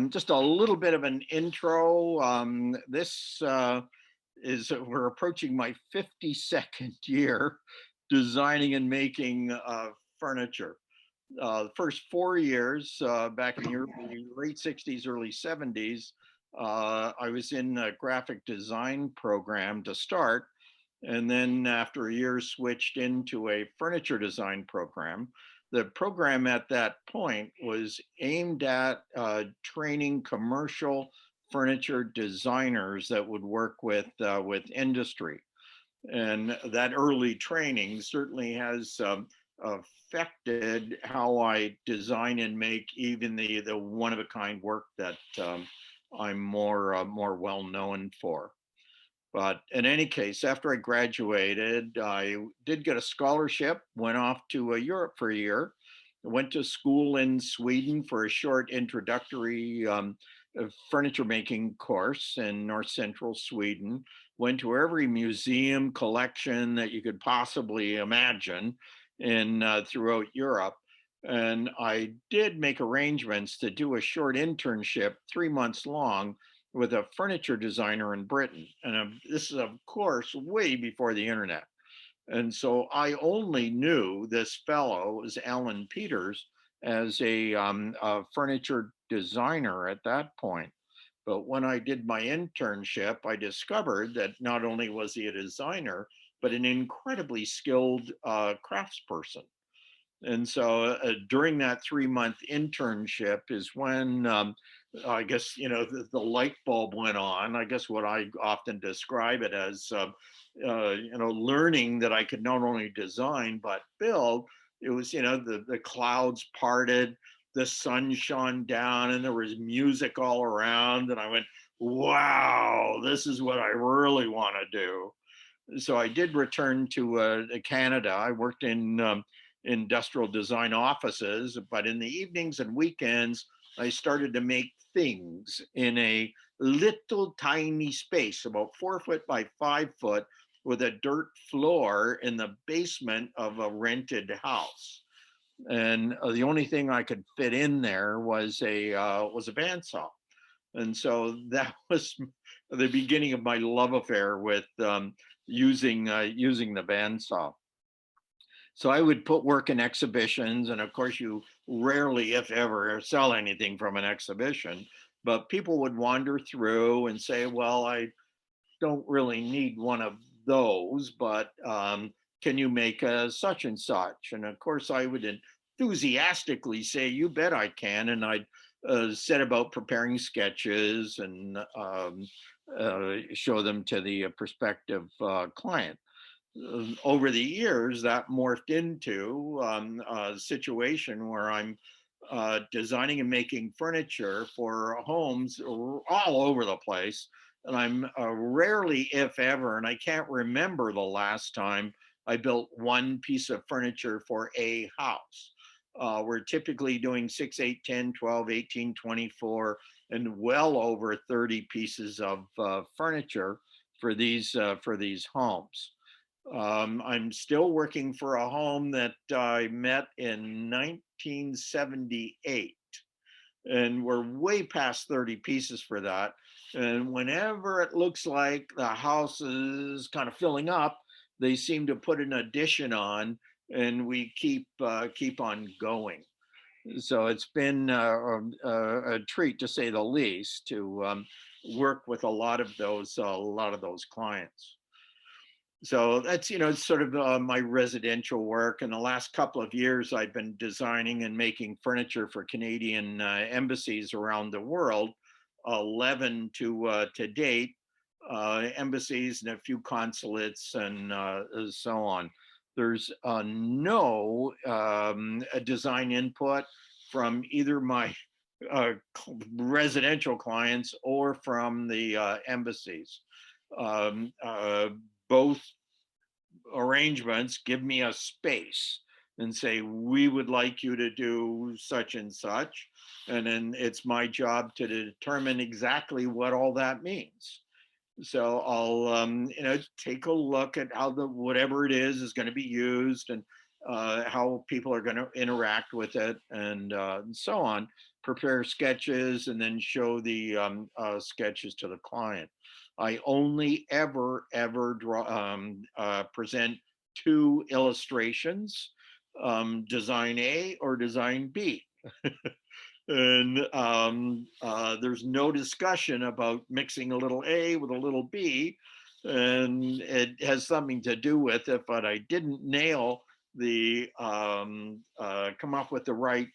Just a little bit of an intro. This is We're approaching my 52nd year designing and making furniture. The first 4 years, back in the late 60s, early 70s, I was in a graphic design program to start. And then after a year, switched into a furniture design program. The program at that point was aimed at training commercial furniture designers that would work with industry. And that early training certainly has affected how I design and make even the one of a kind work that I'm more well known for. But in any case, after I graduated, I did get a scholarship, went off to Europe for a year, went to school in Sweden for a short introductory furniture making course in north central Sweden, went to every museum collection that you could possibly imagine throughout Europe. And I did make arrangements to do a short internship, 3 months long, with a furniture designer in Britain. And this is, of course, way before the internet. And so I only knew this fellow, was Alan Peters, as a furniture designer at that point. But when I did my internship, I discovered that not only was he a designer, but an incredibly skilled craftsperson. And so during that 3 month internship is when I guess, the light bulb went on. I guess what I often describe it as, learning that I could not only design, but build. It was, the clouds parted, the sun shone down, and there was music all around. And I went, wow, this is what I really want to do. So I did return to Canada. I worked in industrial design offices, but in the evenings and weekends, I started to make things in a little tiny space, about 4 foot by 5 foot, with a dirt floor in the basement of a rented house. And the only thing I could fit in there was a bandsaw. And so that was the beginning of my love affair with using the bandsaw. So I would put work in exhibitions, and of course, you rarely, if ever, sell anything from an exhibition. But people would wander through and say, "Well, I don't really need one of those, but can you make a such and such?" And of course, I would enthusiastically say, "You bet I can." And I'd set about preparing sketches and show them to the prospective client. Over the years, that morphed into a situation where I'm designing and making furniture for homes all over the place. And I'm rarely, if ever, and I can't remember the last time I built one piece of furniture for a house. We're typically doing 6, 8, 10, 12, 18, 24, and well over 30 pieces of furniture for these homes. I'm still working for a home that I met in 1978, and we're way past 30 pieces for that. And whenever it looks like the house is kind of filling up, they seem to put an addition on, and we keep on going. So it's been a treat, to say the least, to work with a lot of those clients. So that's, it's sort of my residential work. In the last couple of years, I've been designing and making furniture for Canadian embassies around the world, 11 to date, embassies and a few consulates and so on. There's no design input from either my residential clients or from the embassies. Both arrangements give me a space and say, we would like you to do such and such. And then it's my job to determine exactly what all that means. So I'll, take a look at how whatever it is going to be used, and how people are going to interact with it, and so on. prepare sketches and then show the sketches to the client. I only ever present two illustrations, design A or design B. And there's no discussion about mixing a little A with a little B. And it has something to do with if I didn't nail the, come up with the right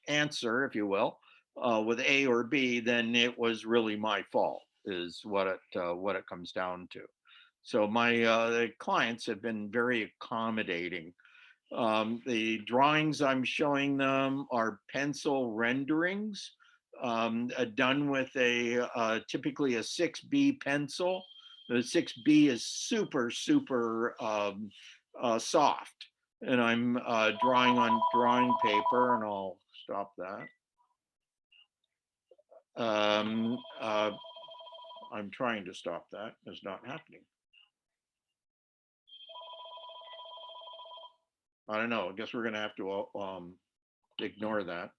answer, if you will, with A or B, then it was really my fault, is what it comes down to. So my clients have been very accommodating. The drawings I'm showing them are pencil renderings, done with typically a 6B pencil. The 6B is super, super soft. And I'm drawing on drawing paper, and I'll stop that. I'm trying to stop that. It's not happening. I don't know. I guess we're going to have to ignore that.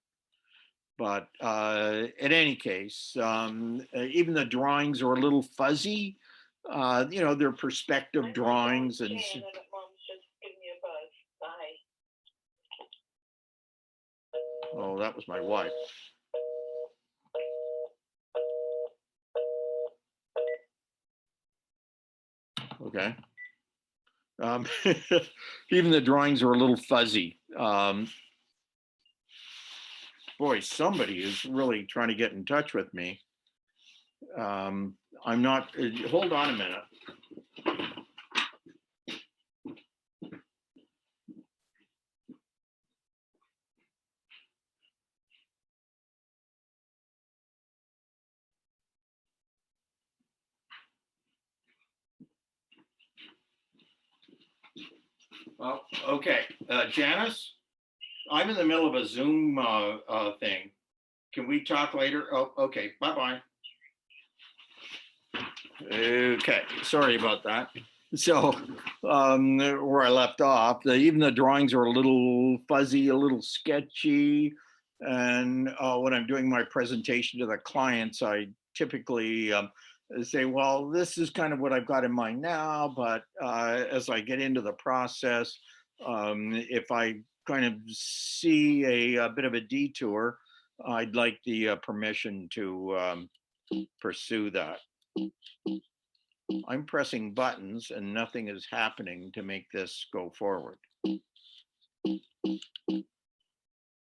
But in any case, even the drawings are a little fuzzy. You know, they're perspective drawings. And oh, that was my wife. Okay. Even the drawings are a little fuzzy. Boy, somebody is really trying to get in touch with me. I'm not, hold on a minute. Well, okay, Janice, I'm in the middle of a Zoom thing. Can we talk later? Oh, okay, bye-bye. Okay, sorry about that. So where I left off, even the drawings are a little fuzzy, a little sketchy. And when I'm doing my presentation to the clients, I typically say, well, this is kind of what I've got in mind now, but as I get into the process, if I kind of see a bit of a detour, I'd like the permission to pursue that. I'm pressing buttons and nothing is happening to make this go forward.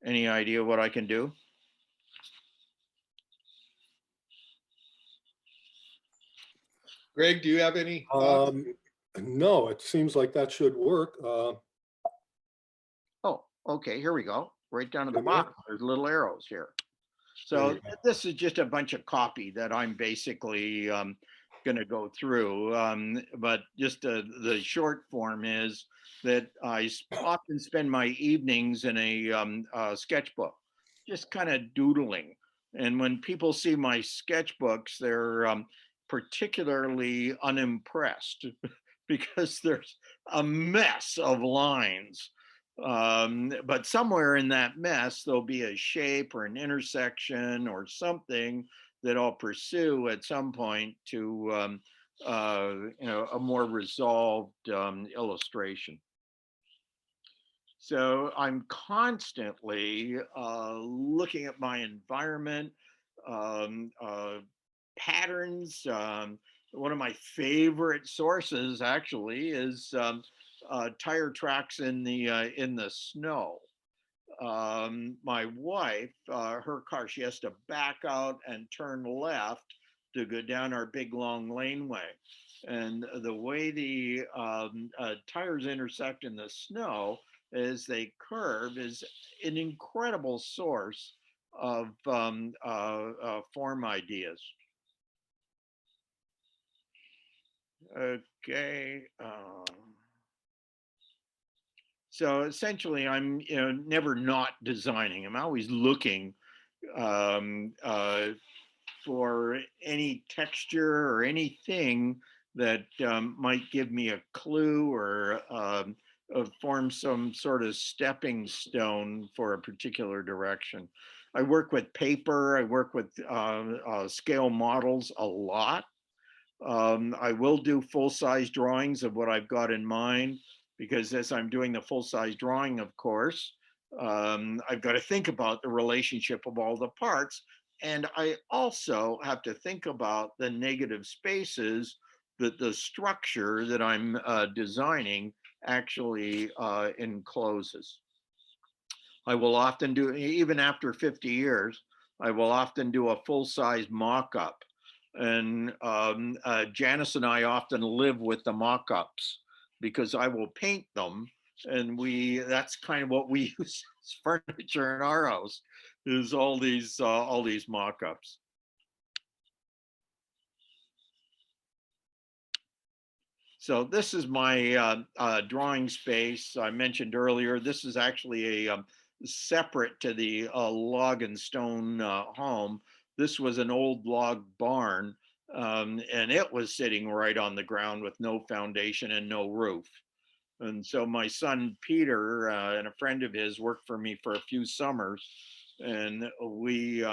Any idea what I can do? Greg, do you have any? No, it seems like that should work. Oh, okay, here we go. Right down at the Come here. bottom, there's little arrows here. So this is just a bunch of copy that I'm basically going to go through. But just the short form is that I often spend my evenings in a sketchbook, just kind of doodling. And when people see my sketchbooks, they're particularly unimpressed because there's a mess of lines. But somewhere in that mess, there'll be a shape or an intersection or something that I'll pursue at some point to, you know, a more resolved illustration. So I'm constantly looking at my environment, patterns. One of my favorite sources actually is tire tracks in the snow. My wife, her car, she has to back out and turn left to go down our big long laneway. And the way the tires intersect in the snow as they curve is an incredible source of form ideas. Okay. So essentially, I'm never not designing. I'm always looking for any texture or anything that might give me a clue or form some sort of stepping stone for a particular direction. I work with paper. I work with scale models a lot. I will do full-size drawings of what I've got in mind, because as I'm doing the full-size drawing, of course, I've got to think about the relationship of all the parts. And I also have to think about the negative spaces that the structure that I'm designing actually encloses. I will often do, even after 50 years, I will often do a full-size mock-up. And Janice and I often live with the mock-ups because I will paint them. And that's kind of what we use as furniture in our house, is all these mock-ups. So this is my drawing space I mentioned earlier. This is actually a separate to the log and stone home. This was an old log barn, and it was sitting right on the ground with no foundation and no roof. And so my son Peter and a friend of his worked for me for a few summers, and we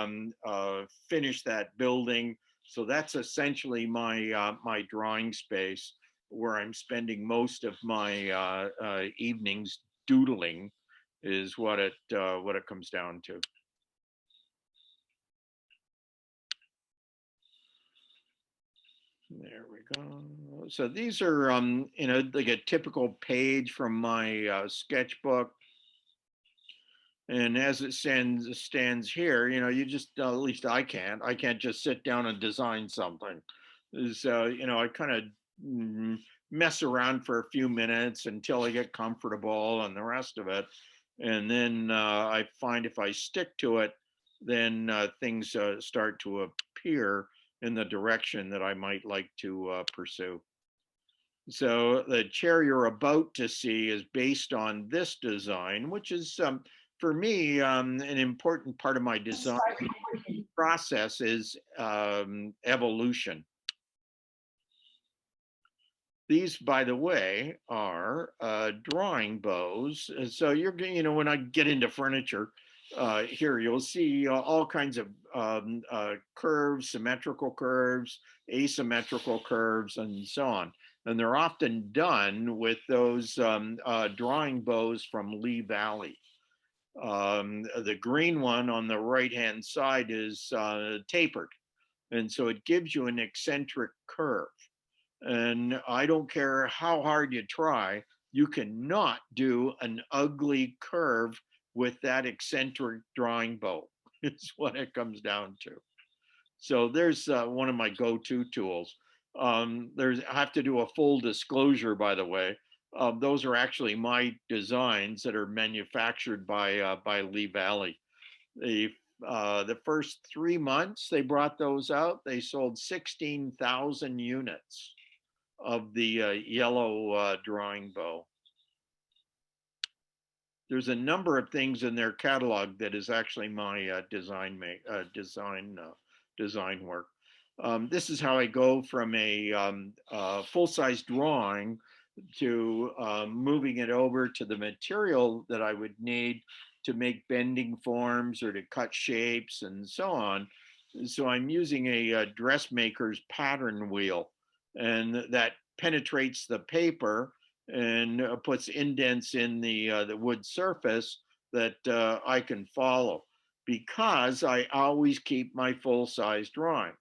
finished that building. So that's essentially my drawing space, where I'm spending most of my evenings doodling, is what it comes down to. There we go. So these are like a typical page from my sketchbook. And as it stands here, you just, at least I can't just sit down and design something. So, I kind of mess around for a few minutes until I get comfortable and the rest of it. And then I find if I stick to it, then things start to appear in the direction that I might like to pursue. So the chair you're about to see is based on this design, which is, for me, an important part of my design process is evolution. These, by the way, are drawing bows. So when I get into furniture, here you'll see all kinds of curves, symmetrical curves, asymmetrical curves, and so on. And they're often done with those drawing bows from Lee Valley. The green one on the right-hand side is tapered. And so it gives you an eccentric curve. And I don't care how hard you try, you cannot do an ugly curve with that eccentric drawing bow. It's what it comes down to. So there's one of my go-to tools. I have to do a full disclosure, by the way. Those are actually my designs that are manufactured by Lee Valley. The first 3 months they brought those out, they sold 16,000 units of the yellow drawing bow. There's a number of things in their catalog that is actually my design work. This is how I go from a full-size drawing to moving it over to the material that I would need to make bending forms or to cut shapes and so on. So I'm using a dressmaker's pattern wheel, and that penetrates the paper and puts indents in the wood surface that I can follow, because I always keep my full-size drawings.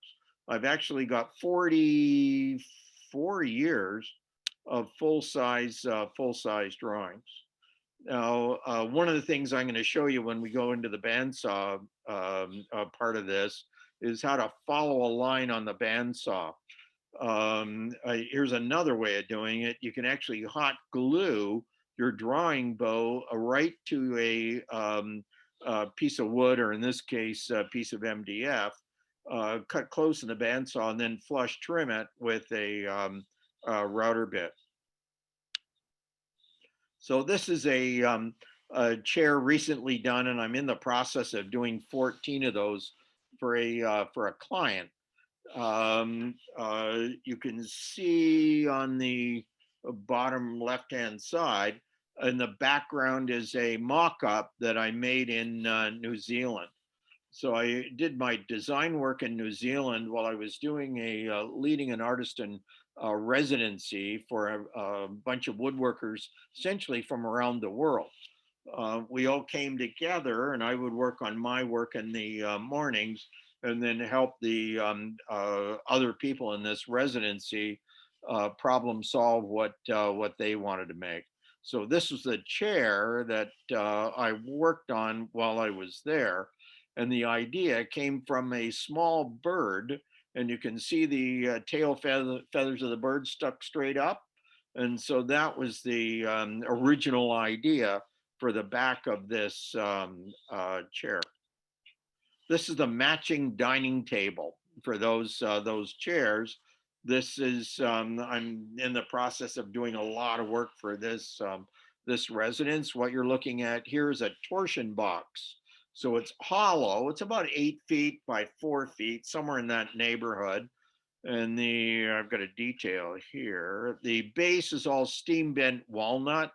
I've actually got 44 years of full-size drawings. Now, one of the things I'm going to show you when we go into the bandsaw part of this is how to follow a line on the bandsaw. Here's another way of doing it. You can actually hot glue your drawing bow right to a piece of wood, or in this case, a piece of MDF, cut close in the bandsaw, and then flush trim it with a router bit. So this is a chair recently done, and I'm in the process of doing 14 of those for a client. You can see on the bottom left-hand side, in the background is a mock-up that I made in New Zealand. So I did my design work in New Zealand while I was doing leading an artisan residency for a bunch of woodworkers, essentially from around the world. We all came together, and I would work on my work in the mornings, and then help the other people in this residency problem solve what they wanted to make. So this was the chair that I worked on while I was there, and the idea came from a small bird, and you can see the feathers of the bird stuck straight up, and so that was the original idea for the back of this chair. This is the matching dining table for those chairs. This is I'm in the process of doing a lot of work for this residence. What you're looking at here is a torsion box. So it's hollow. It's about 8 feet by 4 feet, somewhere in that neighborhood. And I've got a detail here. The base is all steam bent walnut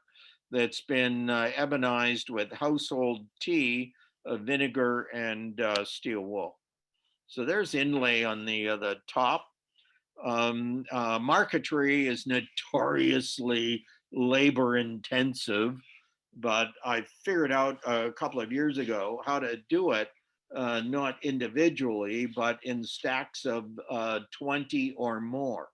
that's been ebonized with household tea, vinegar, and steel wool. So there's inlay on the top. Marquetry is notoriously labor intensive, but I figured out a couple of years ago how to do it, not individually, but in stacks of 20 or more.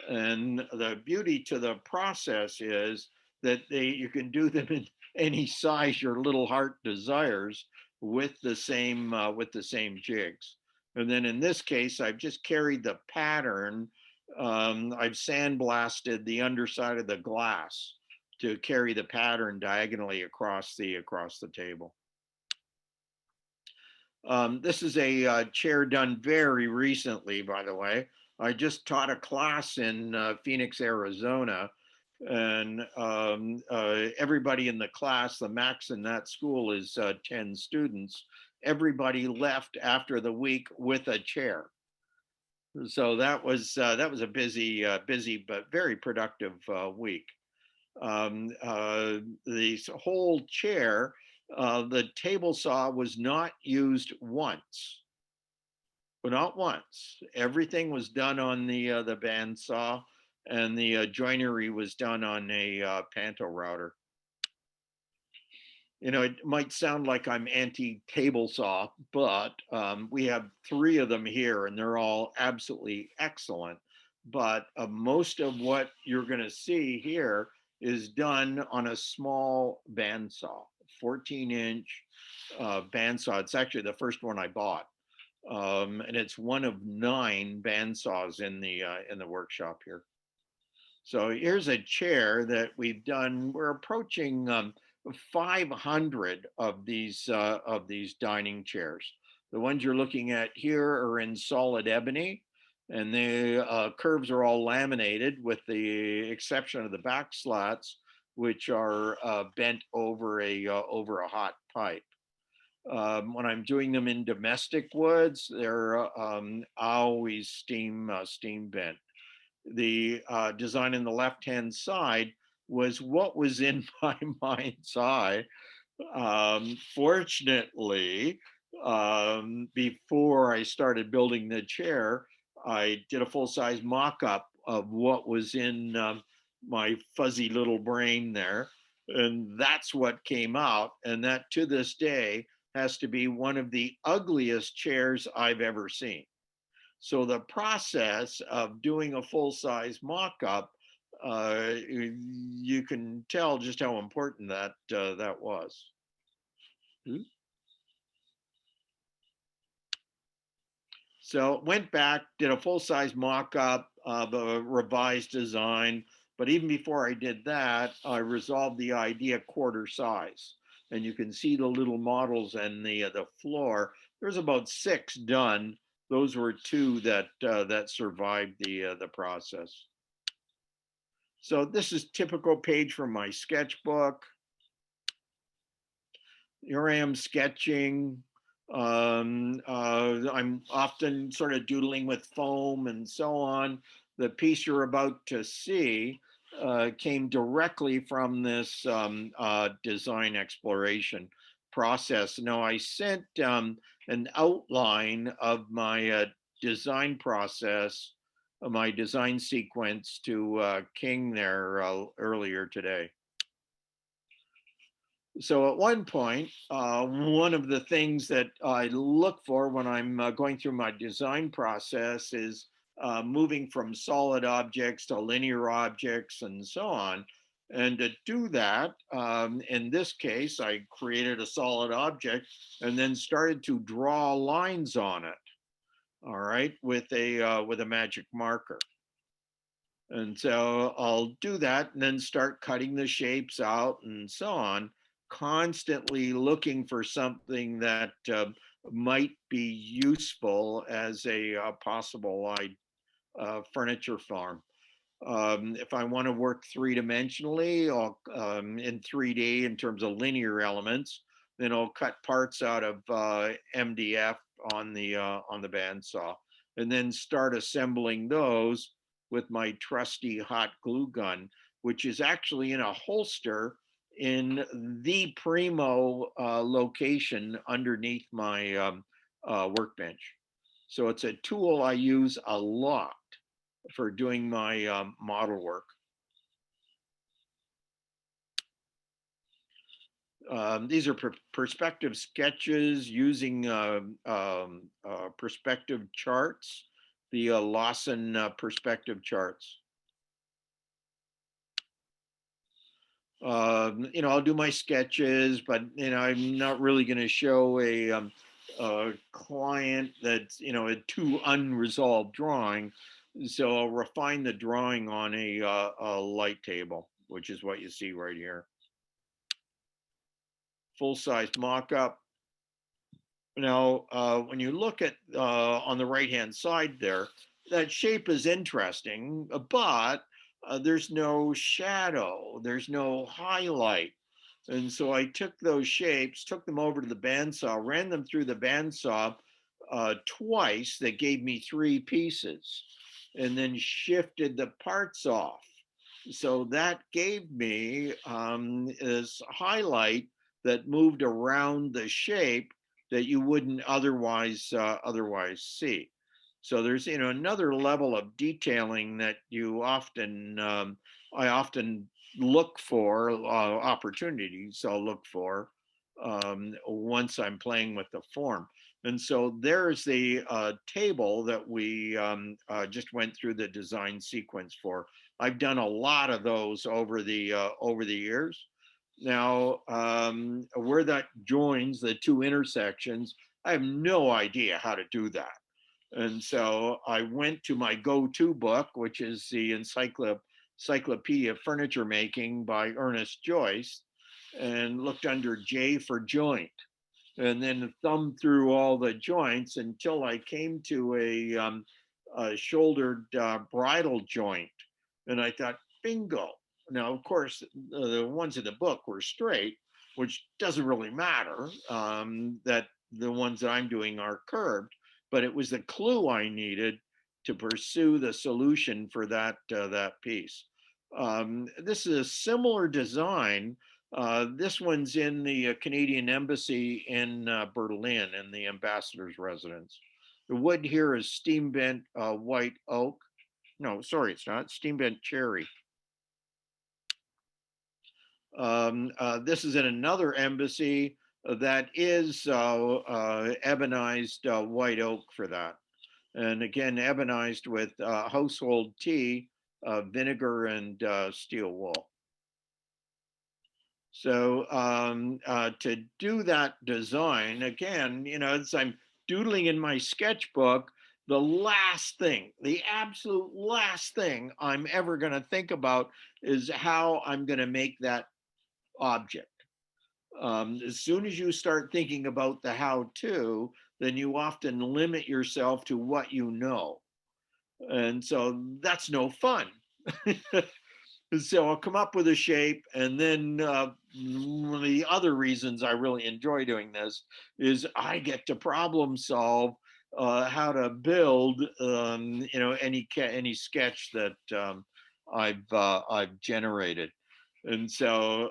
And the beauty to the process is that you can do them in any size your little heart desires with the same jigs. And then in this case, I've just carried the pattern. I've sandblasted the underside of the glass to carry the pattern diagonally across the table. This is a chair done very recently, by the way. I just taught a class in Phoenix, Arizona, and everybody in the class, the max in that school is 10 students. Everybody left after the week with a chair. So that was a busy but very productive week. The whole chair, the table saw was not used once. But not once. Everything was done on the bandsaw, and the joinery was done on a Panto Router. You know, it might sound like I'm anti-table saw, but we have 3 of them here, and they're all absolutely excellent. But most of what you're going to see here is done on a small bandsaw, 14-inch bandsaw. It's actually the first one I bought. And it's one of 9 bandsaws in the workshop here. So here's a chair that we've done. We're approaching 500 of these dining chairs. The ones you're looking at here are in solid ebony, and the curves are all laminated, with the exception of the back slats, which are bent over a hot pipe. When I'm doing them in domestic woods, they're always steam bent. The design in the left-hand side was what was in my mind's eye. Fortunately, before I started building the chair, I did a full-size mock-up of what was in my fuzzy little brain there. And that's what came out. And that, to this day, has to be one of the ugliest chairs I've ever seen. So the process of doing a full-size mock-up, you can tell just how important that was. So went back, did a full-size mock-up of a revised design, but even before I did that, I resolved the idea quarter size. And you can see the little models and the floor. There's about 6 done. Those were 2 that survived the process. So this is typical page from my sketchbook. Here I am sketching. I'm often sort of doodling with foam and so on. The piece you're about to see came directly from this design exploration. process. Now, I sent an outline of my design process, my design sequence to King there earlier today. So at one point, one of the things that I look for when I'm going through my design process is moving from solid objects to linear objects and so on. And to do that, in this case, I created a solid object and then started to draw lines on it, all right, with a magic marker. And so I'll do that and then start cutting the shapes out and so on, constantly looking for something that might be useful as a possible furniture farm. If I want to work three-dimensionally or in 3D in terms of linear elements, then I'll cut parts out of MDF on the bandsaw and then start assembling those with my trusty hot glue gun, which is actually in a holster in the primo location underneath my workbench. So it's a tool I use a lot for doing my model work. These are perspective sketches using perspective charts, the Lawson perspective charts. I'll do my sketches, but I'm not really going to show a client that's a too unresolved drawing. So I'll refine the drawing on a light table, which is what you see right here. Full-size mock-up. Now, when you look at on the right-hand side there, that shape is interesting, but there's no shadow, there's no highlight. And so I took those shapes, took them over to the bandsaw, ran them through the bandsaw twice. That gave me 3 pieces, and then shifted the parts off. So that gave me this highlight that moved around the shape that you wouldn't otherwise see. So there's another level of detailing that you often I often look for opportunities I'll look for once I'm playing with the form. And so there's the table that we just went through the design sequence for. I've done a lot of those over the years. Now, where that joins the 2 intersections, I have no idea how to do that. And so I went to my go-to book, which is the Encyclopedia of Furniture Making by Ernest Joyce, and looked under J for joint, and then thumbed through all the joints until I came to a shouldered bridle joint. And I thought, bingo. Now, of course, the ones in the book were straight, which doesn't really matter, that the ones that I'm doing are curved, but it was the clue I needed to pursue the solution for that piece. This is a similar design. This one's in the Canadian Embassy in Berlin, in the ambassador's residence. The wood here is steam bent white oak. No, sorry, it's not, steam bent cherry. This is in another embassy that is ebonized white oak for that. And again, ebonized with household tea, vinegar, and steel wool. So to do that design, again, as I'm doodling in my sketchbook, the last thing, the absolute last thing I'm ever going to think about is how I'm going to make that object. As soon as you start thinking about the how-to, then you often limit yourself to what you know. And so that's no fun. So I'll come up with a shape, and then one of the other reasons I really enjoy doing this is I get to problem solve how to build any sketch that I've generated. And so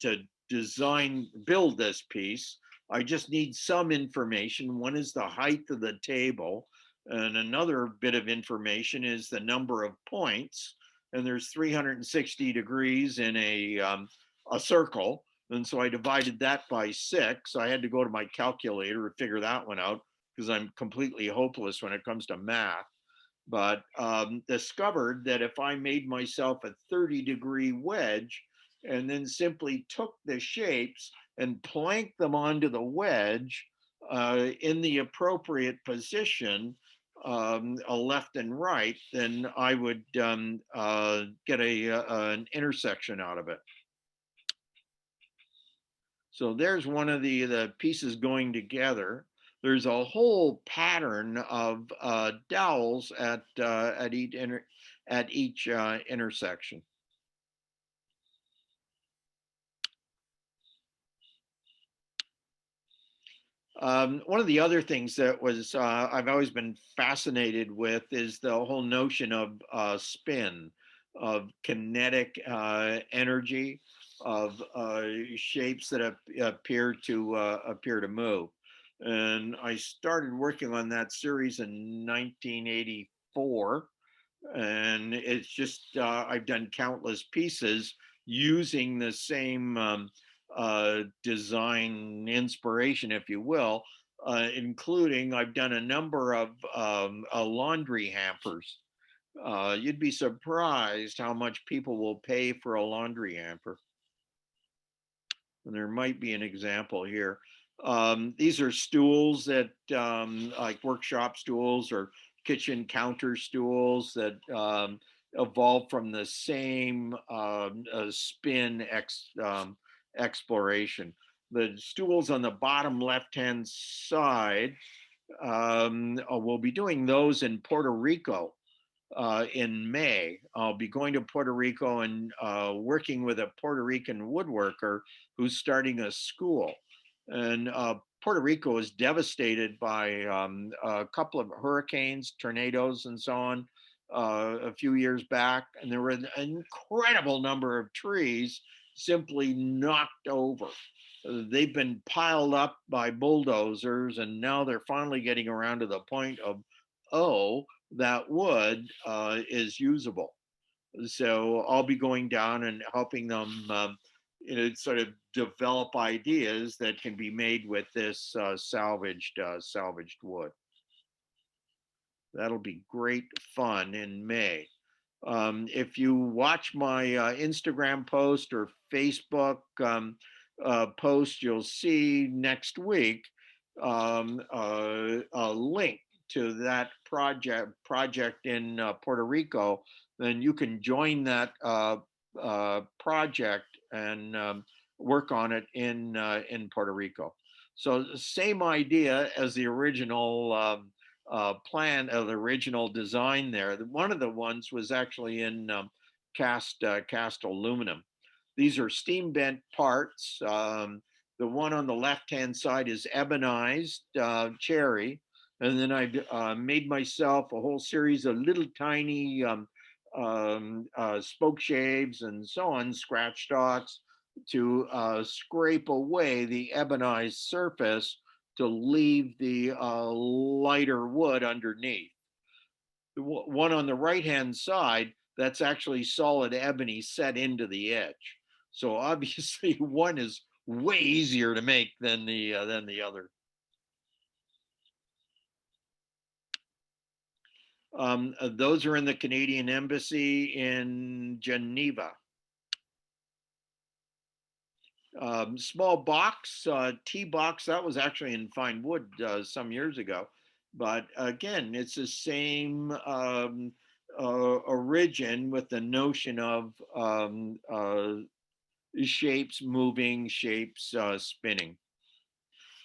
to build this piece. I just need some information. One is the height of the table, and another bit of information is the number of points. And there's 360 degrees in a circle. And so I divided that by 6. I had to go to my calculator to figure that one out because I'm completely hopeless when it comes to math. But discovered that if I made myself a 30-degree wedge and then simply took the shapes and planked them onto the wedge in the appropriate position, a left and right, then I would get an intersection out of it. So there's one of the pieces going together. There's a whole pattern of dowels at each intersection. One of the other things that was I've always been fascinated with is the whole notion of spin, of kinetic energy, of shapes that appear to move. And I started working on that series in 1984, and it's just I've done countless pieces using the same design inspiration, if you will, including I've done a number of laundry hampers. You'd be surprised how much people will pay for a laundry hamper. And there might be an example here. These are stools that like workshop stools or kitchen counter stools that evolved from the same spin exploration. The stools on the bottom left-hand side, we'll be doing those in Puerto Rico in May. I'll be going to Puerto Rico and working with a Puerto Rican woodworker who's starting a school. And Puerto Rico is devastated by a couple of hurricanes, tornadoes, and so on a few years back. And there were an incredible number of trees simply knocked over. They've been piled up by bulldozers, and now they're finally getting around to the point of, oh, that wood is usable. So I'll be going down and helping them sort of develop ideas that can be made with this salvaged wood. That'll be great fun in May. If you watch my Instagram post or Facebook post, you'll see next week a link to that project in Puerto Rico. Then you can join that project and work on it in Puerto Rico. So same idea as the original plan of the original design there. One of the ones was actually in cast aluminum. These are steam bent parts. The one on the left-hand side is ebonized cherry. And then I've made myself a whole series of little tiny spoke shaves and so on, scratch stocks, to scrape away the ebonized surface to leave the lighter wood underneath. The one on the right-hand side, that's actually solid ebony set into the edge. So obviously one is way easier to make than the other. Those are in the Canadian Embassy in Geneva. Small box, tea box, that was actually in fine wood some years ago. But again, it's the same origin with the notion of shapes moving, shapes spinning.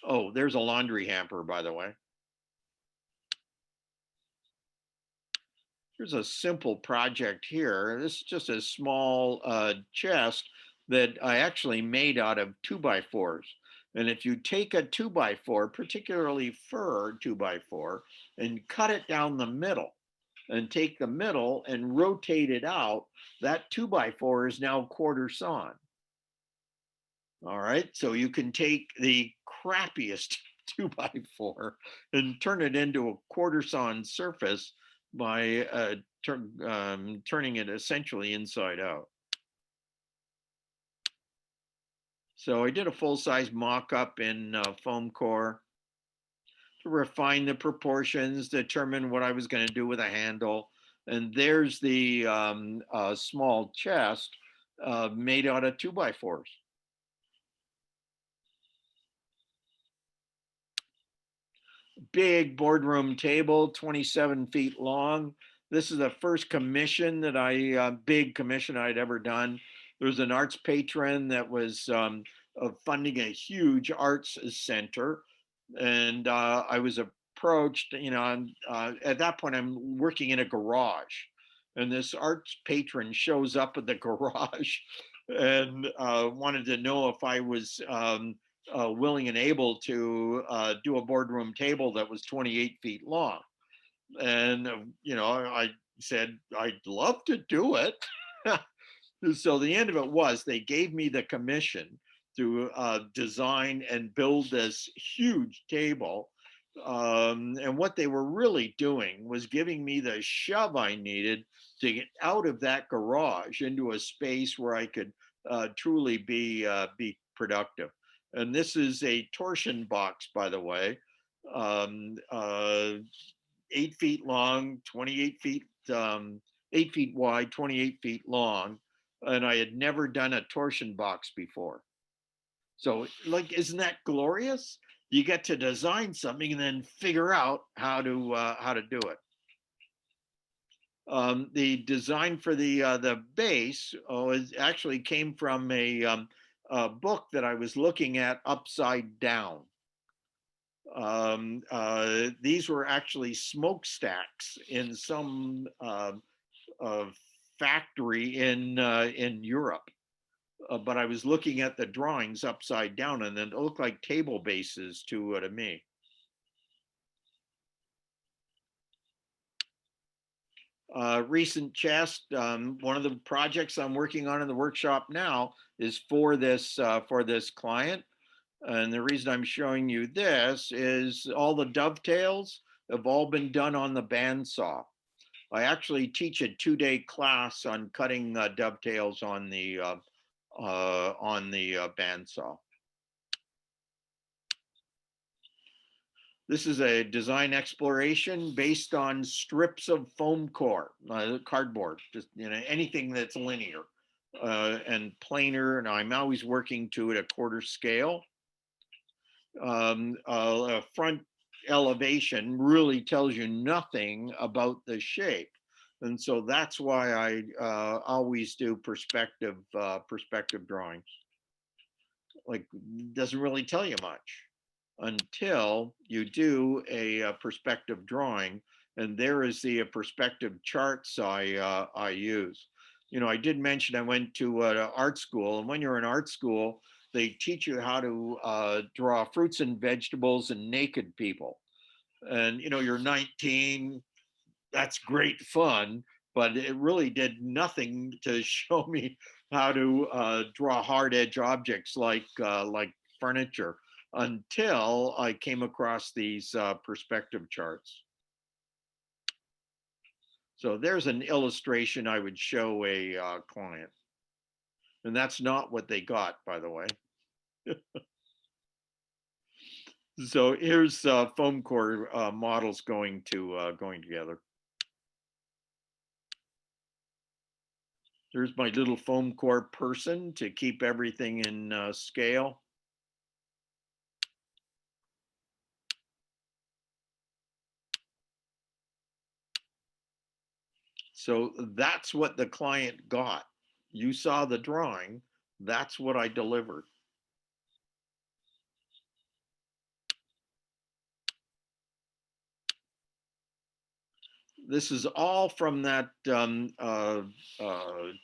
Oh, there's a laundry hamper, by the way. Here's a simple project here. This is just a small chest that I actually made out of 2x4s. And if you take a 2x4, particularly fir 2x4, and cut it down the middle, and take the middle and rotate it out, that 2x4 is now quarter sawn. All right, so you can take the crappiest 2x4 and turn it into a quarter sawn surface by turning it essentially inside out. So I did a full-size mock-up in foam core to refine the proportions, determine what I was going to do with a handle. And there's the small chest made out of 2x4s. Big boardroom table, 27 feet long. This is the first commission that big commission I'd ever done. There was an arts patron that was funding a huge arts center. And I was approached, at that point, I'm working in a garage. And this arts patron shows up at the garage and wanted to know if I was willing and able to do a boardroom table that was 28 feet long. And, I said, I'd love to do it. So the end of it was they gave me the commission to design and build this huge table. And what they were really doing was giving me the shove I needed to get out of that garage into a space where I could truly be productive. And this is a torsion box, by the way, 8 feet long, 28 feet, 8 feet wide, 28 feet long. And I had never done a torsion box before. So, like, isn't that glorious? You get to design something and then figure out how to do it. The design for the base actually came from a book that I was looking at upside down. These were actually smokestacks in some factory in Europe. But I was looking at the drawings upside down, and then it looked like table bases to me. Recent chest. One of the projects I'm working on in the workshop now is for this client. And the reason I'm showing you this is all the dovetails have all been done on the bandsaw. I actually teach a 2-day class on cutting dovetails on the bandsaw. This is a design exploration based on strips of foam core, cardboard, just anything that's linear and planar. And I'm always working to at a quarter scale. A front elevation really tells you nothing about the shape. And so that's why I always do perspective drawings. Like, doesn't really tell you much until you do a perspective drawing, and there is the perspective charts I use. I did mention I went to art school, and when you're in art school, they teach you how to draw fruits and vegetables and naked people. And you're 19, that's great fun, but it really did nothing to show me how to draw hard edge objects like furniture until I came across these perspective charts. So there's an illustration I would show a client. And that's not what they got, by the way. So here's foam core models going together. There's my little foam core person to keep everything in scale. So that's what the client got. You saw the drawing, that's what I delivered. This is all from that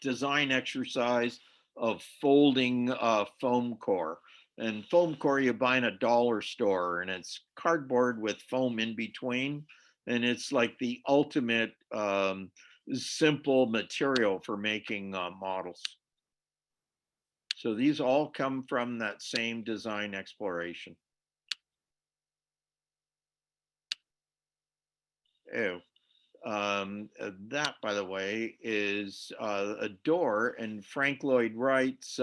design exercise of folding foam core. And foam core you buy in a dollar store, and it's cardboard with foam in between. And it's like the ultimate simple material for making models. So these all come from that same design exploration. Oh, that, by the way, is a door in Frank Lloyd Wright's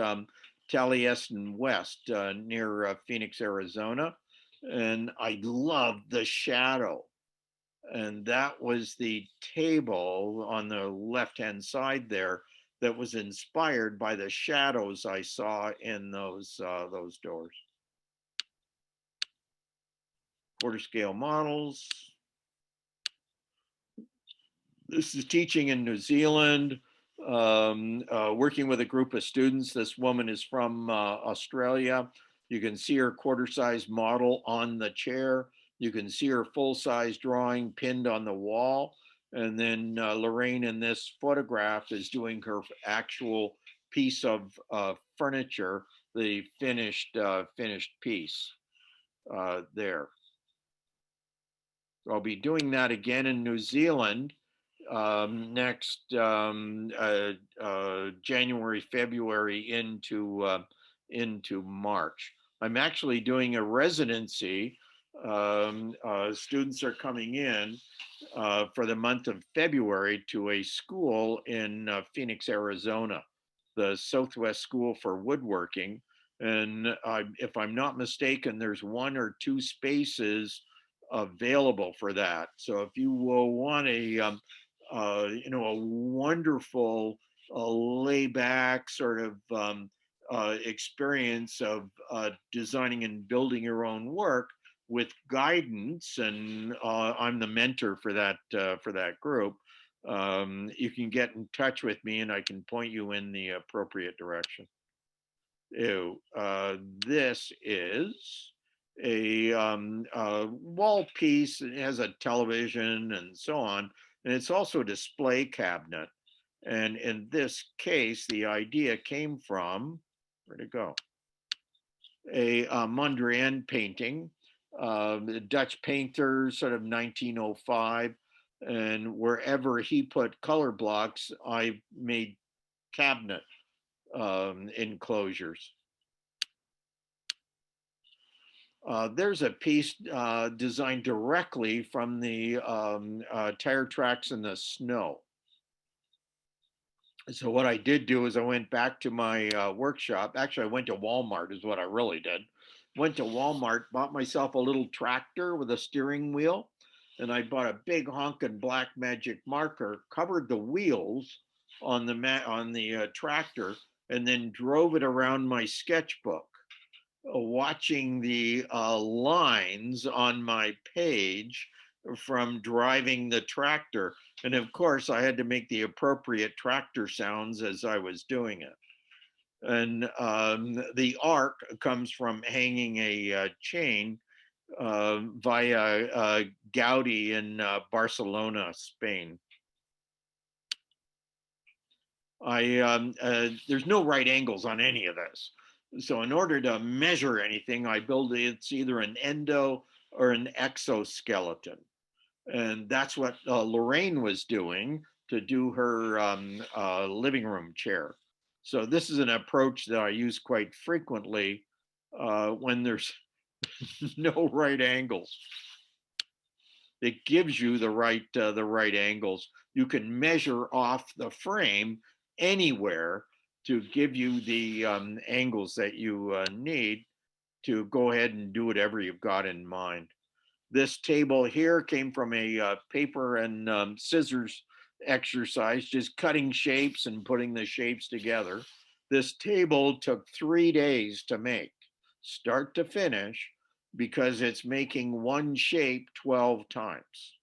Taliesin West near Phoenix, Arizona. And I love the shadow. And that was the table on the left-hand side there that was inspired by the shadows I saw in those doors. Quarter scale models. This is teaching in New Zealand, working with a group of students. This woman is from Australia. You can see her quarter-size model on the chair. You can see her full-size drawing pinned on the wall. And then Lorraine in this photograph is doing her actual piece of furniture, the finished piece there. I'll be doing that again in New Zealand next January, February into March. I'm actually doing a residency. Students are coming in for the month of February to a school in Phoenix, Arizona, the Southwest School for Woodworking. And if I'm not mistaken, there's 1 or 2 spaces available for that. So if you will want a a wonderful layback sort of experience of designing and building your own work with guidance, and I'm the mentor for that group. You can get in touch with me, and I can point you in the appropriate direction. This is a wall piece. It has a television and so on, and it's also a display cabinet. And in this case, the idea came from, where'd it go? A Mondrian painting, the Dutch painter, sort of 1905. And wherever he put color blocks, I made cabinet enclosures. There's a piece designed directly from the tire tracks in the snow. So what I did do is I went back to my workshop. Actually, I went to Walmart is what I really did. Went to Walmart, bought myself a little tractor with a steering wheel, and I bought a big honking black magic marker, covered the wheels on the tractor, and then drove it around my sketchbook, watching the lines on my page from driving the tractor. And of course, I had to make the appropriate tractor sounds as I was doing it. And the arc comes from hanging a chain via Gaudi in Barcelona, Spain. There's no right angles on any of this. So in order to measure anything, I build it's either an endo or an exoskeleton. And that's what Lorraine was doing to do her living room chair. So this is an approach that I use quite frequently when there's no right angles. It gives you the right angles. You can measure off the frame anywhere to give you the angles that you need to go ahead and do whatever you've got in mind. This table here came from a paper and scissors exercise, just cutting shapes and putting the shapes together. This table took 3 days to make, start to finish, because it's making one shape 12 times.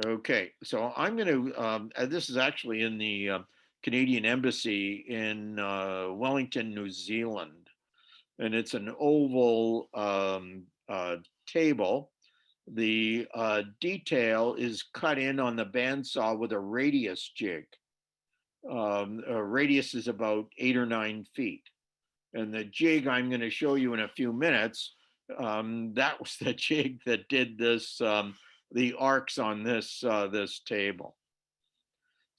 Okay, so I'm going to, this is actually in the Canadian Embassy in Wellington, New Zealand. And it's an oval table. The detail is cut in on the bandsaw with a radius jig. A radius is about 8 or 9 feet. And the jig I'm going to show you in a few minutes, that was the jig that did this, the arcs on this table.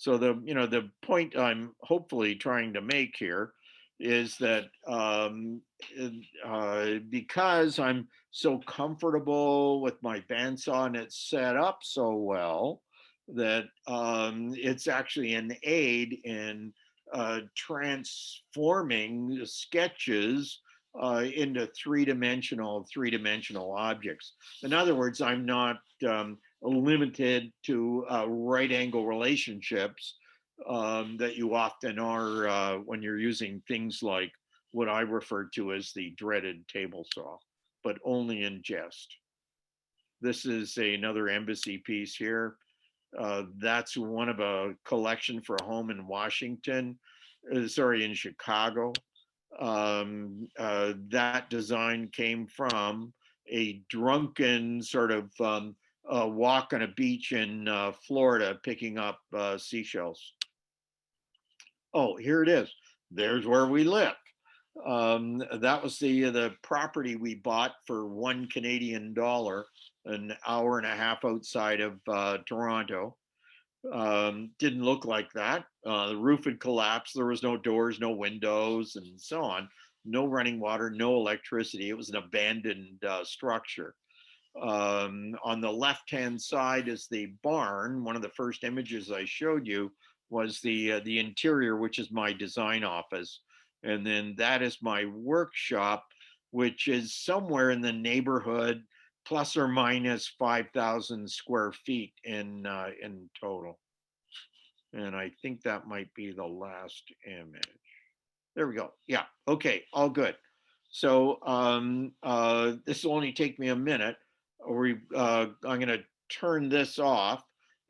So the point I'm hopefully trying to make here is that because I'm so comfortable with my bandsaw and it's set up so well, that it's actually an aid in transforming sketches into three-dimensional objects. In other words, I'm not limited to right angle relationships that you often are when you're using things like what I refer to as the dreaded table saw, but only in jest. This is another embassy piece here. That's one of a collection for a home in Washington, sorry, in Chicago. That design came from a drunken sort of walk on a beach in Florida picking up seashells. Oh, here it is. There's where we live. That was the property we bought for $1 Canadian, an hour and a half outside of Toronto. Didn't look like that. The roof had collapsed. There was no doors, no windows, and so on. No running water, no electricity. It was an abandoned structure. On the left-hand side is the barn. One of the first images I showed you was the interior, which is my design office. And then that is my workshop, which is somewhere in the neighborhood, plus or minus 5,000 square feet in total. And I think that might be the last image. There we go. Yeah, okay, all good. So this will only take me a minute. I'm gonna turn this off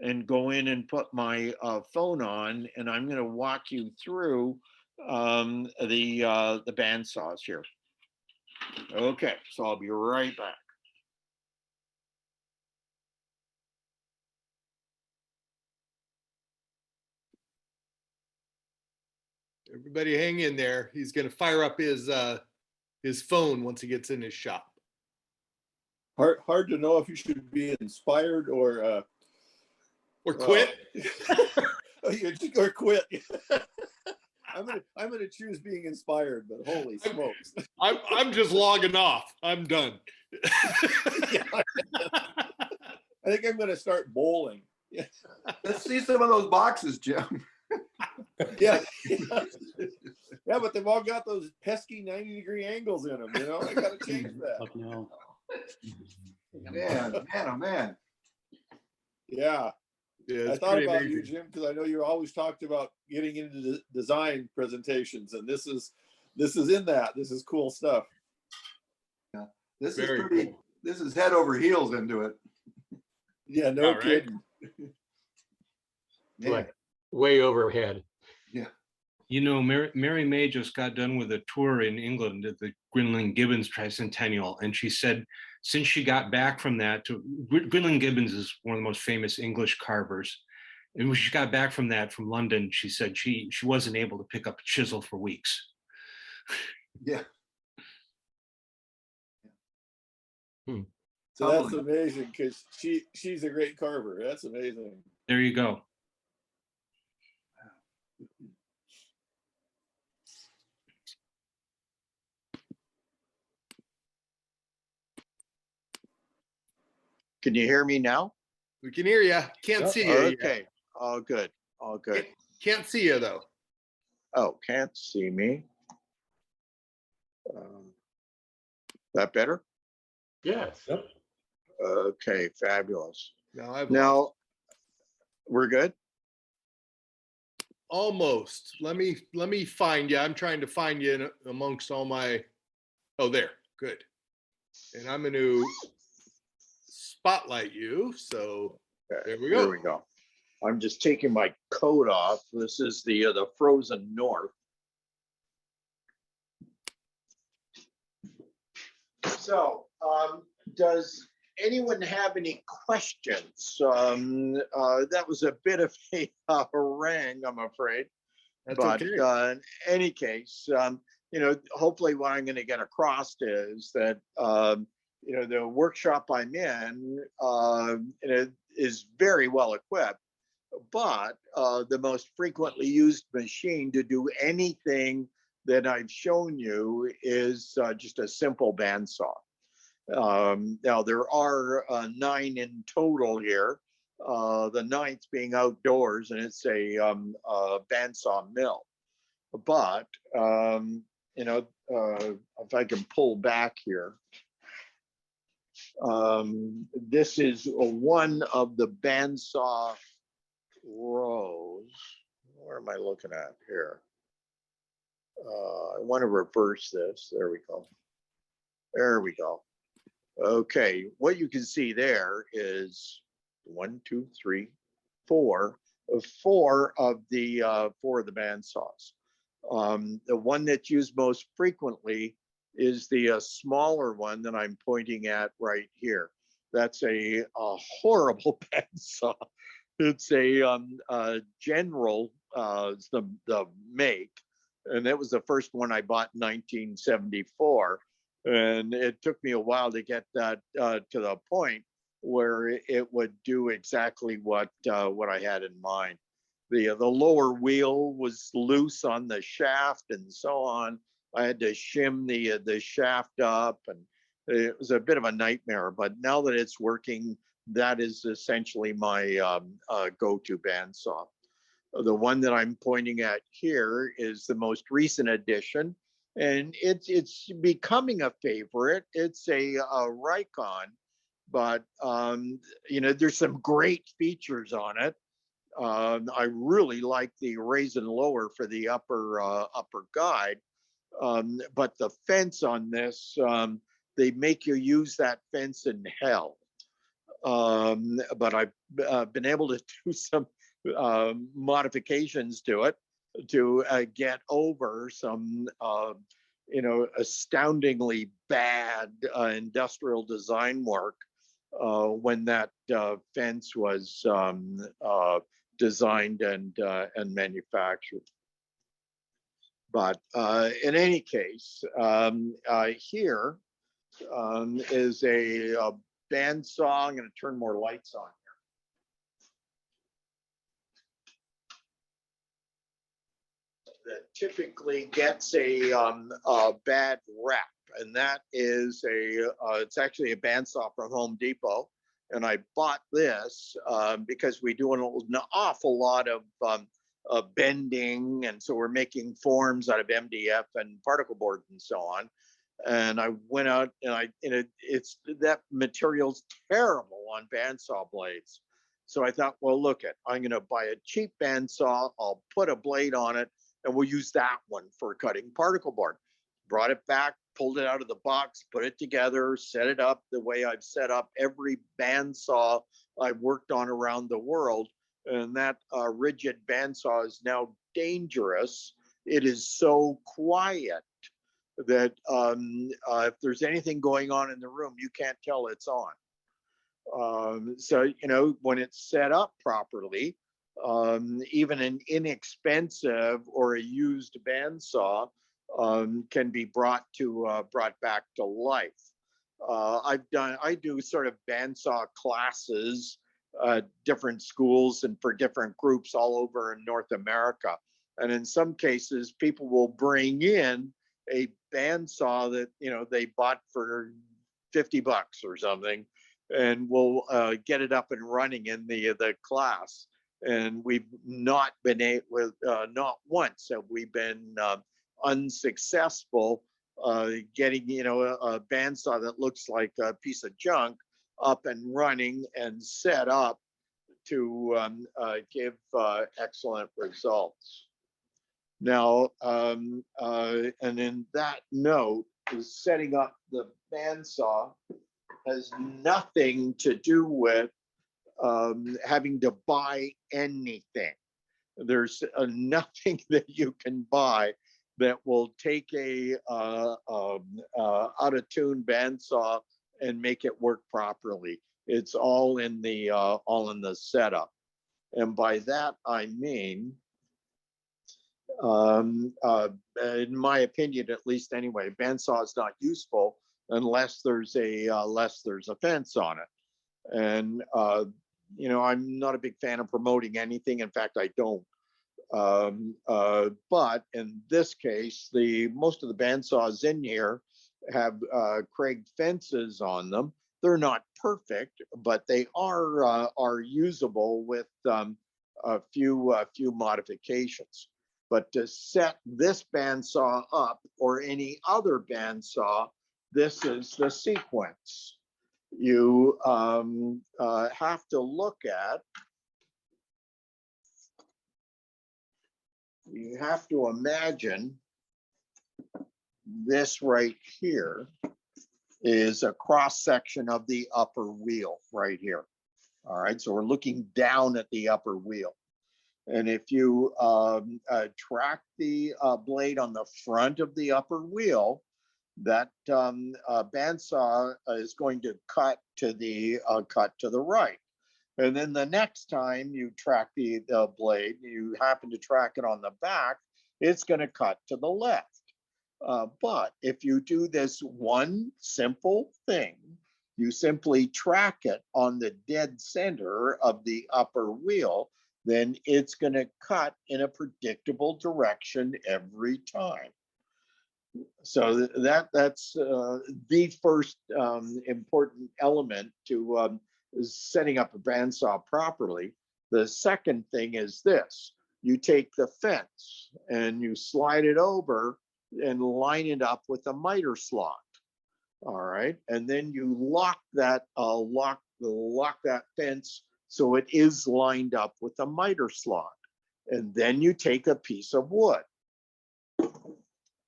and go in and put my phone on, and I'm gonna walk you through the bandsaws here. Okay, so I'll be right back. Everybody hang in there. He's going to fire up his phone once he gets in his shop. Hard to know if you should be inspired or quit. Or quit. I'm gonna choose being inspired, but holy smokes. I'm just logging off. I'm done. I think I'm gonna start bowling. Yeah. Let's see some of those boxes, Jim. Yeah. Yeah, but they've all got those pesky 90-degree angles in them, I gotta change that. No. Man, oh man. Yeah. Yeah, I thought about you, Jim, because I know you always talked about getting into the design presentations, and this is in that. This is cool stuff. Yeah, this Very is pretty. cool. This is head over heels into it. Yeah, no kidding. Man. Way overhead. Yeah. Mary May just got done with a tour in England at the Gwynlyn Gibbons Tricentennial, and she said since she got back from that, Gwynlyn Gibbons is one of the most famous English carvers, and when she got back from that from London, she said she wasn't able to pick up a chisel for weeks. Yeah. So that's amazing because she's a great carver. That's amazing. There you go. Can you hear me now? We can hear you. Can't see you. Okay, all good, all good. Can't see you though. Oh, can't see me. That better? Yes. Yep. Okay, fabulous. Now We're good? almost. Let me find you. I'm trying to find you in amongst all my. Oh, there. Good. And I'm going to spotlight you. So there we go. There we go. I'm just taking my coat off. This is the frozen north. So, does anyone have any questions? That was a bit of a harangue, I'm afraid. That's But okay. in any case, hopefully what I'm going to get across is that, the workshop I'm in, is very well equipped. but the most frequently used machine to do anything that I've shown you is just a simple bandsaw. Now there are 9 in total here. The 9th being outdoors, and it's a bandsaw mill. But if I can pull back here, this is one of the bandsaw rows. Where am I looking at here? I want to reverse this. There we go. There we go. Okay, what you can see there is 1, 2, 3, 4 of the bandsaws. The one that's used most frequently is the smaller one that I'm pointing at right here. That's a horrible bandsaw. It's a General, the make, and that was the first one I bought in 1974. And it took me a while to get that to the point where it would do exactly what I had in mind. The lower wheel was loose on the shaft and so on. I had to shim the shaft up, and it was a bit of a nightmare. But now that it's working, that is essentially my go-to bandsaw. The one that I'm pointing at here is the most recent addition, and it's becoming a favorite. It's a Rikon, but there's some great features on it. I really like the raise and lower for the upper guide, but the fence on this, they make you use that fence in hell. But I've been able to do some modifications to it to get over some astoundingly bad industrial design work when that fence was designed and manufactured. But in any case, here is a bandsaw. I'm going to turn more lights on here. That typically gets a bad rap, and that is it's actually a bandsaw from Home Depot. And I bought this because we do an awful lot of bending, and so we're making forms out of MDF and particle board and so on. And I went out and it's that material's terrible on bandsaw blades. So I thought, well, I'm going to buy a cheap bandsaw. I'll put a blade on it, and we'll use that one for cutting particle board. Brought it back, pulled it out of the box, put it together, set it up the way I've set up every bandsaw I've worked on around the world. And that rigid bandsaw is now dangerous. It is so quiet that if there's anything going on in the room, you can't tell it's on. So, when it's set up properly, even an inexpensive or a used bandsaw can be brought back to life. I do sort of bandsaw classes, different schools and for different groups all over in North America. And in some cases, people will bring in a bandsaw that they bought for $50 or something, and we'll get it up and running in the class. And we've not been not once have we been unsuccessful getting a bandsaw that looks like a piece of junk up and running and set up to give excellent results. Now, and in that note, is setting up the bandsaw has nothing to do with having to buy anything. There's nothing that you can buy that will take a out of tune bandsaw and make it work properly. It's all in the setup, and by that I mean, in my opinion, at least anyway, bandsaw is not useful unless there's a fence on it, and you know, I'm not a big fan of promoting anything. In fact, I don't. But in this case, most of the bandsaws in here have Craig fences on them. They're not perfect, but they are usable with a few modifications. But to set this bandsaw up or any other bandsaw, this is the sequence. You have to look at. You have to imagine this right here is a cross section of the upper wheel right here. All right, so we're looking down at the upper wheel. And if you track the blade on the front of the upper wheel, that bandsaw is going to cut to the right. And then the next time you track the blade, you happen to track it on the back, it's going to cut to the left. But if you do this one simple thing, you simply track it on the dead center of the upper wheel, then it's going to cut in a predictable direction every time. So that's the first important element to setting up a bandsaw properly. The second thing is this: you take the fence and you slide it over and line it up with a miter slot. All right, and then you lock that fence so it is lined up with a miter slot. And then you take a piece of wood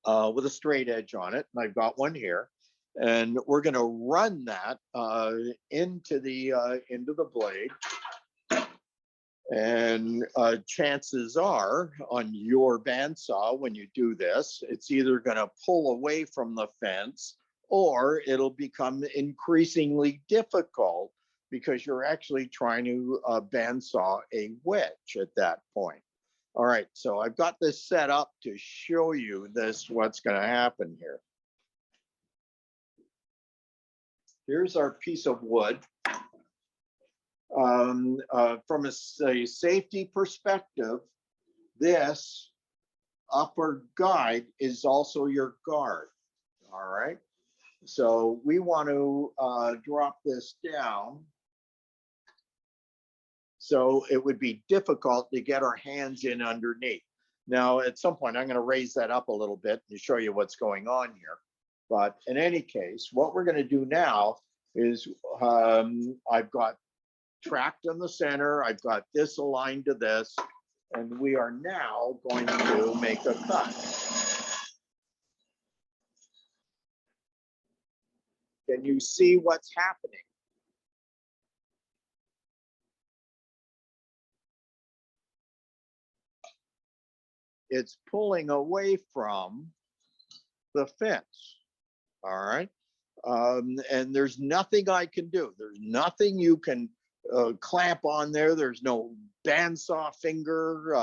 with a straight edge on it, and I've got one here, and we're going to run that into the blade. And chances are on your bandsaw, when you do this, it's either going to pull away from the fence or it'll become increasingly difficult because you're actually trying to bandsaw a wedge at that point. All right, so I've got this set up to show you what's going to happen here. Here's our piece of wood. From a safety perspective, this upper guide is also your guard. All right, so we want to drop this down. So it would be difficult to get our hands in underneath. Now, at some point, I'm going to raise that up a little bit to show you what's going on here. But in any case, what we're going to do now is I've got tracked in the center. I've got this aligned to this, and we are now going to make a cut. Can you see what's happening? It's pulling away from the fence. All right. And there's nothing I can do. There's nothing you can clamp on there. There's no bandsaw finger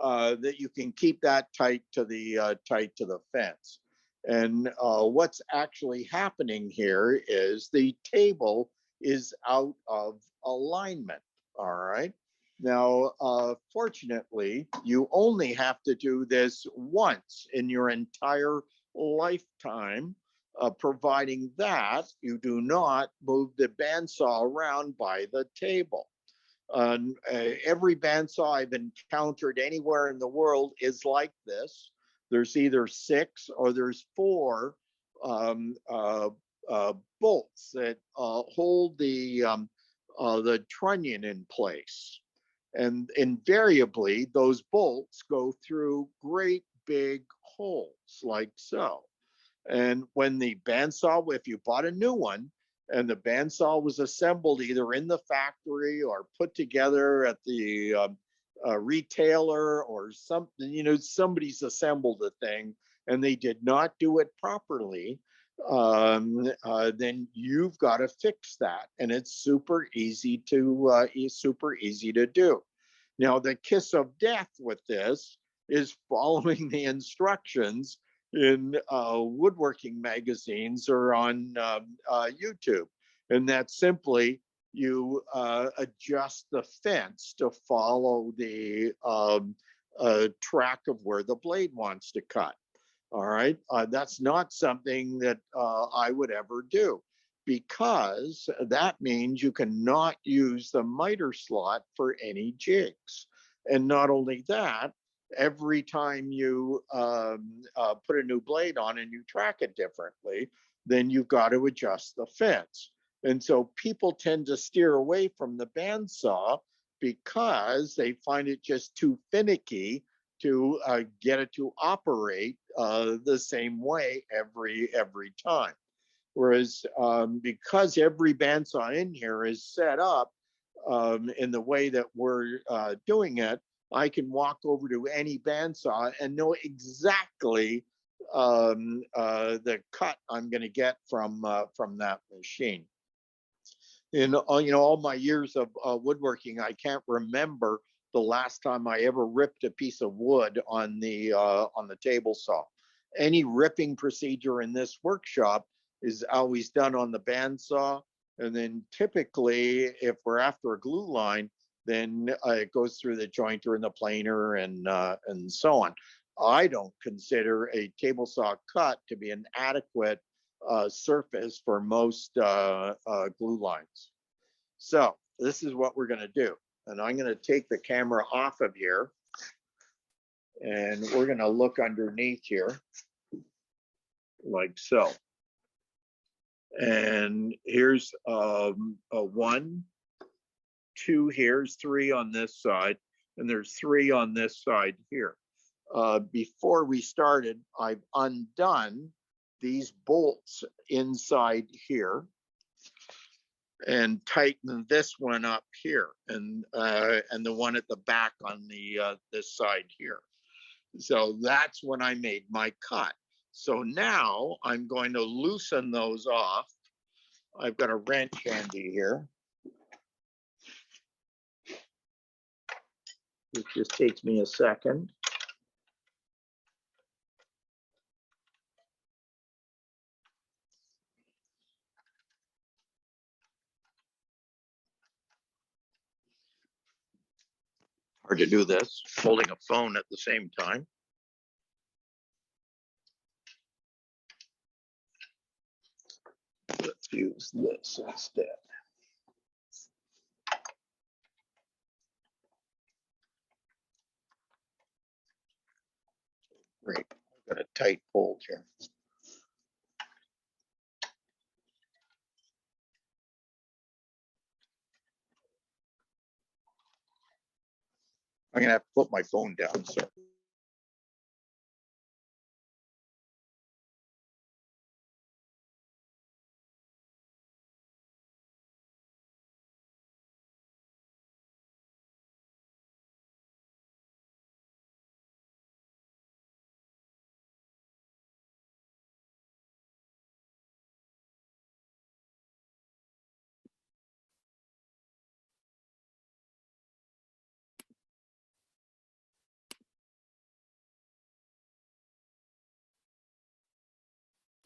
that you can keep that tight to the fence. And what's actually happening here is the table is out of alignment. All right. Now, fortunately, you only have to do this once in your entire lifetime, providing that you do not move the bandsaw around by the table. Every bandsaw I've encountered anywhere in the world is like this. There's either 6 or there's 4 bolts that hold the trunnion in place. And invariably, those bolts go through great big holes like so. And when the bandsaw, if you bought a new one and the bandsaw was assembled either in the factory or put together at the retailer or something, you know, somebody's assembled a thing and they did not do it properly, then you've got to fix that, and it's super easy to do. Now, the kiss of death with this is following the instructions in woodworking magazines or on YouTube, and that's simply you adjust the fence to follow the track of where the blade wants to cut. All right, that's not something that I would ever do, because that means you cannot use the miter slot for any jigs. And not only that, every time you put a new blade on and you track it differently, then you've got to adjust the fence. And so people tend to steer away from the bandsaw because they find it just too finicky to get it to operate the same way every time. Whereas because every bandsaw in here is set up in the way that we're doing it, I can walk over to any bandsaw and know exactly the cut I'm going to get from that machine. In all my years of woodworking, I can't remember the last time I ever ripped a piece of wood on the table saw. Any ripping procedure in this workshop is always done on the bandsaw, and then typically, if we're after a glue line, then it goes through the jointer and the planer and so on. I don't consider a table saw cut to be an adequate surface for most glue lines. So this is what we're going to do. And I'm going to take the camera off of here, and we're going to look underneath here like so. And here's a 1, 2, here's 3 on this side, and there's 3 on this side here. Before we started, I've undone these bolts inside here and tighten this one up here, and the one at the back on the this side here. So that's when I made my cut. So now I'm going to loosen those off. I've got a wrench handy here. It just takes me a second. Hard to do this, holding a phone at the same time. Let's use this instead. Great, I've got a tight bolt here. I'm gonna have to put my phone down, so.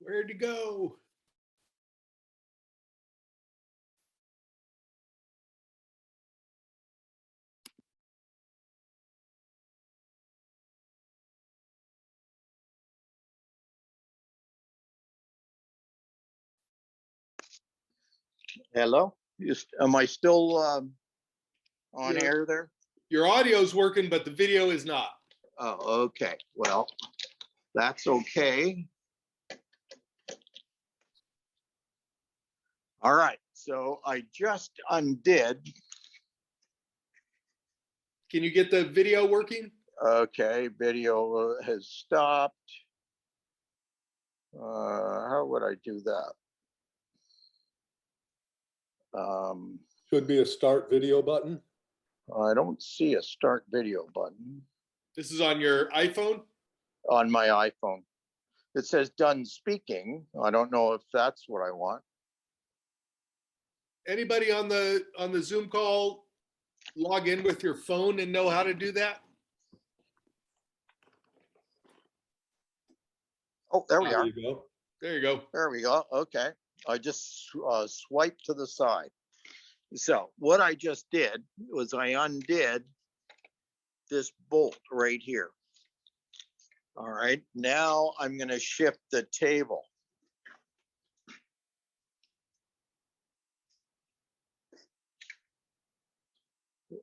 Where'd you go? Hello, am I still on Yeah. air there? Your audio's working, but the video is not. Oh, okay, well, that's okay. All right, so I just undid. Can you get the video working? Okay, video has stopped. How would I do that? Should be a start video button. I don't see a start video button This is on your iPhone? on my iPhone. It says done speaking. I don't know if that's what I want. Anybody on the Zoom call log in with your phone and know how to do that? Oh, there we There are. you go. There you go. There we go. Okay. I just swipe to the side. So what I just did was I undid this bolt right here. All right, now I'm going to shift the table.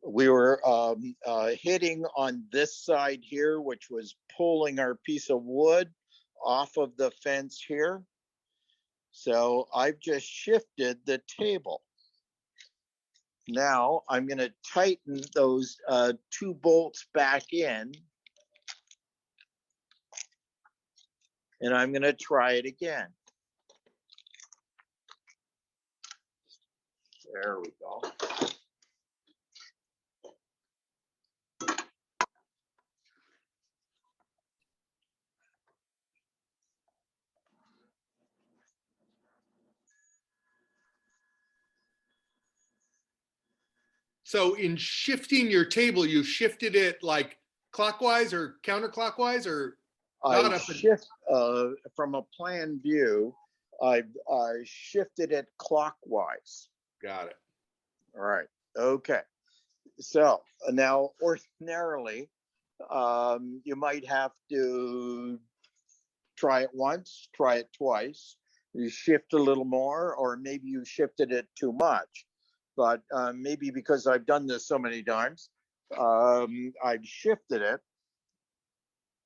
We were hitting on this side here, which was pulling our piece of wood off of the fence here. So I've just shifted the table. Now I'm going to tighten those 2 bolts back in. And I'm going to try it again. There we go. So in shifting your table, you shifted it like clockwise or counterclockwise or not I up and shift from a plan view. I shifted it clockwise. got it. All right. Okay. So now, ordinarily, you might have to try it once, try it twice. You shift a little more, or maybe you shifted it too much. But maybe because I've done this so many times, I've shifted it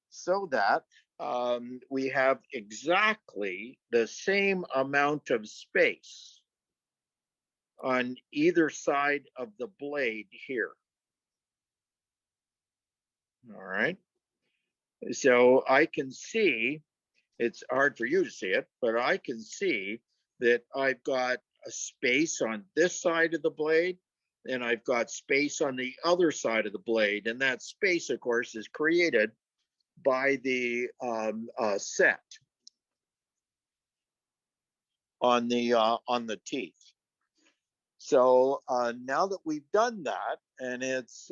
so that we have exactly the same amount of space on either side of the blade here. All right. So I can see, it's hard for you to see it, but I can see that I've got a space on this side of the blade and I've got space on the other side of the blade. And that space, of course, is created by the set on the teeth. So now that we've done that, and it's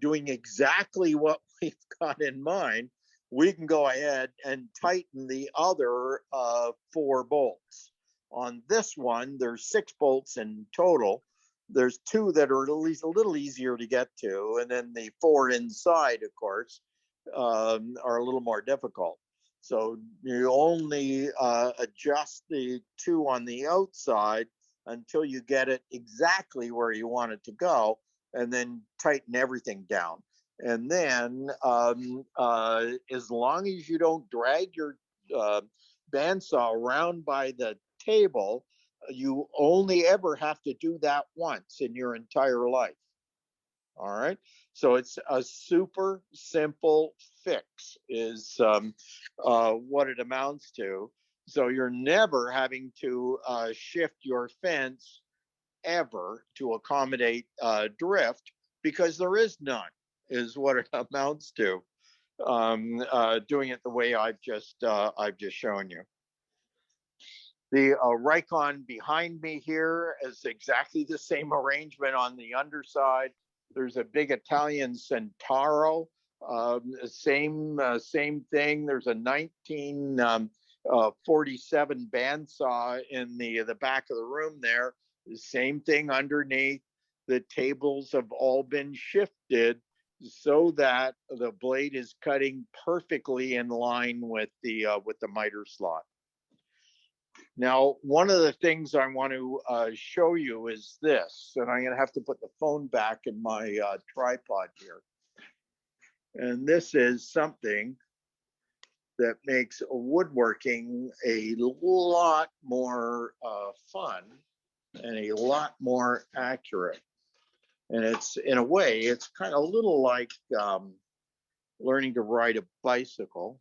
doing exactly what we've got in mind, we can go ahead and tighten the other 4 bolts. On this one, there's 6 bolts in total. There's 2 that are at least a little easier to get to, and then the 4 inside, of course, are a little more difficult. So you only adjust the 2 on the outside until you get it exactly where you want it to go, and then tighten everything down. And then as long as you don't drag your bandsaw around by the table, you only ever have to do that once in your entire life. All right. So it's a super simple fix is what it amounts to. So you're never having to shift your fence ever to accommodate drift, because there is none, is what it amounts to. Doing it the way I've just shown you. The Rikon behind me here is exactly the same arrangement on the underside. There's a big Italian Centauro, same thing. There's a 1947 bandsaw in the back of the room there. The same thing underneath. The tables have all been shifted so that the blade is cutting perfectly in line with the miter slot. Now, one of the things I want to show you is this, and I'm going to have to put the phone back in my tripod here. And this is something that makes woodworking a lot more fun and a lot more accurate. And it's, in a way, it's kind of a little like learning to ride a bicycle.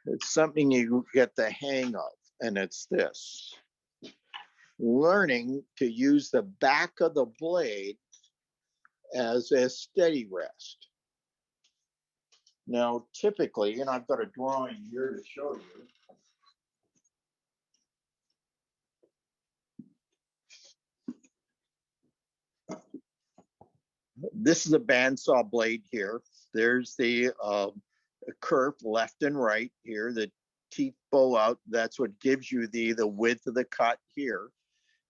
It's something you get the hang of, and it's this. Learning to use the back of the blade as a steady rest. Now, typically, and I've got a drawing here to show you. This is a bandsaw blade here. There's the curve left and right here, the teeth bow out. That's what gives you the width of the cut here.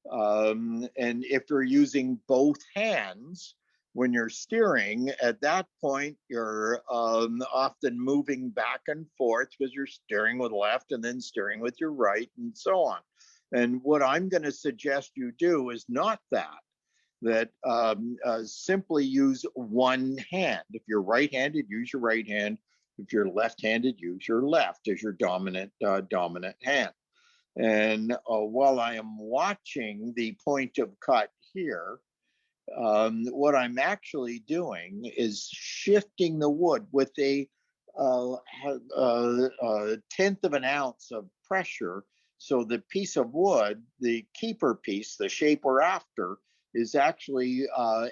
And if you're using both hands when you're steering, at that point, you're often moving back and forth because you're steering with left and then steering with your right and so on. And what I'm going to suggest you do is not that simply use one hand. If you're right-handed, use your right hand. If you're left-handed, use your left as your dominant hand. And while I am watching the point of cut here, what I'm actually doing is shifting the wood with a 1/10 of an ounce of pressure. So the piece of wood, the keeper piece, the shape we're after, is actually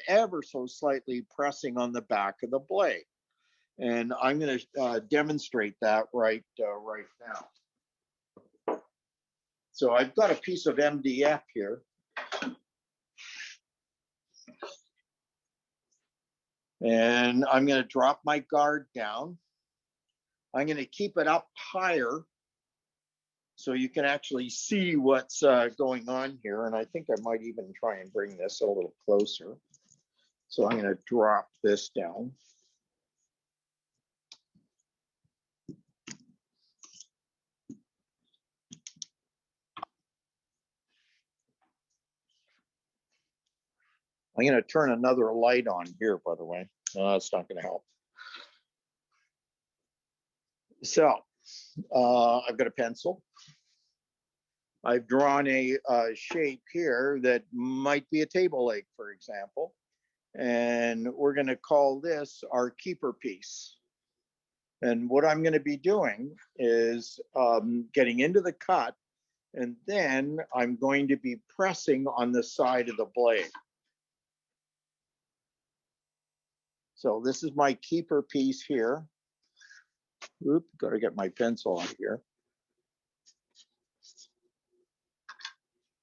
ever so slightly pressing on the back of the blade. And I'm going to demonstrate that right now. So I've got a piece of MDF here. And I'm going to drop my guard down. I'm going to keep it up higher so you can actually see what's going on here. And I think I might even try and bring this a little closer. So I'm going to drop this down. I'm going to turn another light on here, by the way. That's not going to help. So I've got a pencil. I've drawn a shape here that might be a table leg, for example. And we're going to call this our keeper piece. And what I'm going to be doing is getting into the cut, and then I'm going to be pressing on the side of the blade. So this is my keeper piece here. Oop, got to get my pencil out here.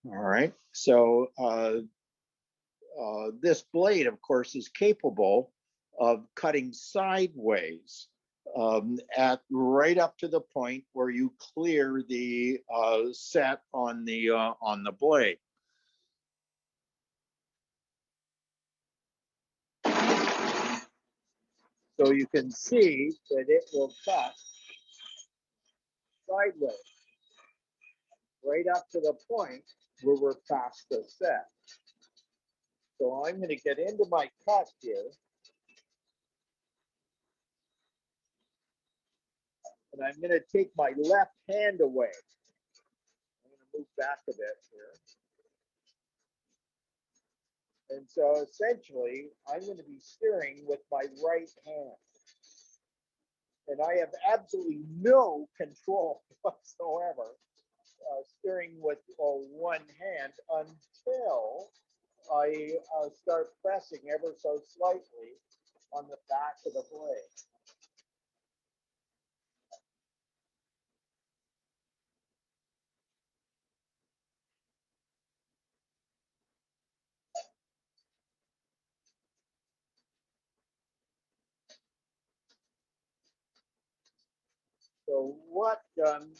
All right, so this blade, of course, is capable of cutting sideways at right up to the point where you clear the set on the blade. So you can see that it will cut sideways right up to the point where we're past the set. So I'm going to get into my cut here. And I'm going to take my left hand away. I'm going to move back a bit here. And so essentially, I'm going to be steering with my right hand. And I have absolutely no control whatsoever steering with one hand until I start pressing ever so slightly on the back of the blade. So what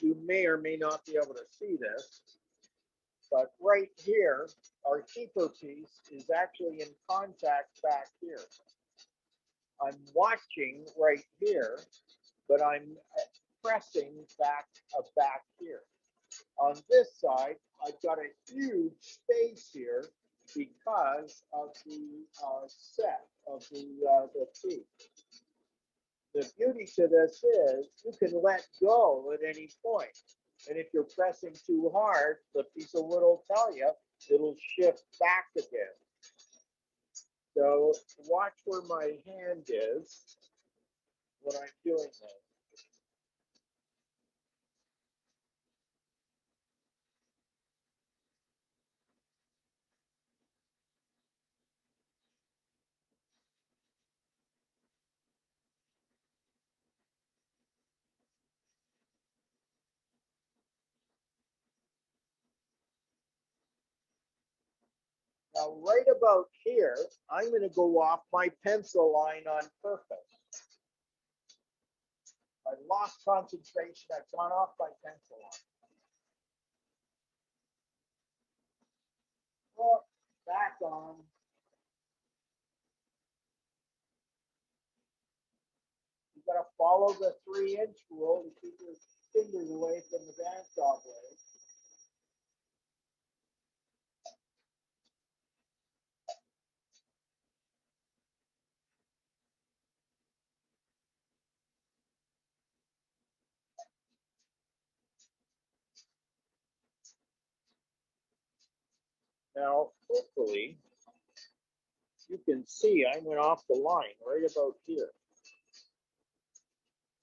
you may or may not be able to see this, but right here, our keeper piece is actually in contact back here. I'm watching right here, but I'm pressing back here. On this side, I've got a huge space here because of the set of the teeth. The beauty to this is you can let go at any point. And if you're pressing too hard, the piece of wood will tell you it'll shift back again. So watch where my hand is when I'm doing this. Now, right about here, I'm going to go off my pencil line on purpose. I lost concentration. I've gone off my pencil line. Oh, back on. You gotta follow the 3-inch rule to keep your fingers away from the bandsaw blade. Now, hopefully, you can see I went off the line right about here.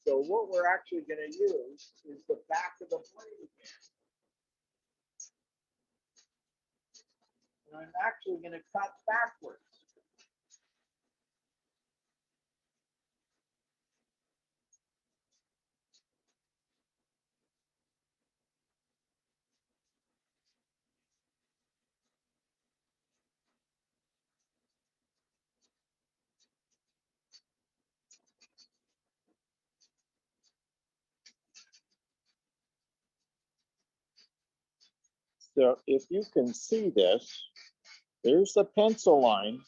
So what we're actually going to use is the back of the blade again. And I'm actually going to cut backwards. So if you can see this, there's the pencil line,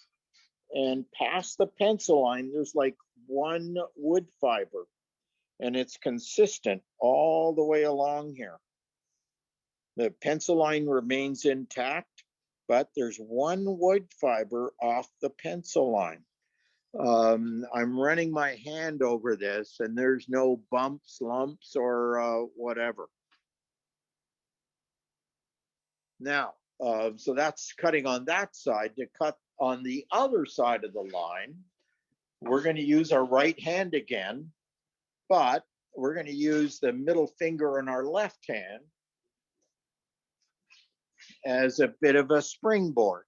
and past the pencil line, there's like one wood fiber, and it's consistent all the way along here. The pencil line remains intact, but there's one wood fiber off the pencil line. I'm running my hand over this, and there's no bumps, lumps, or whatever. Now, so that's cutting on that side. To cut on the other side of the line, we're going to use our right hand again, but we're going to use the middle finger in our left hand as a bit of a springboard.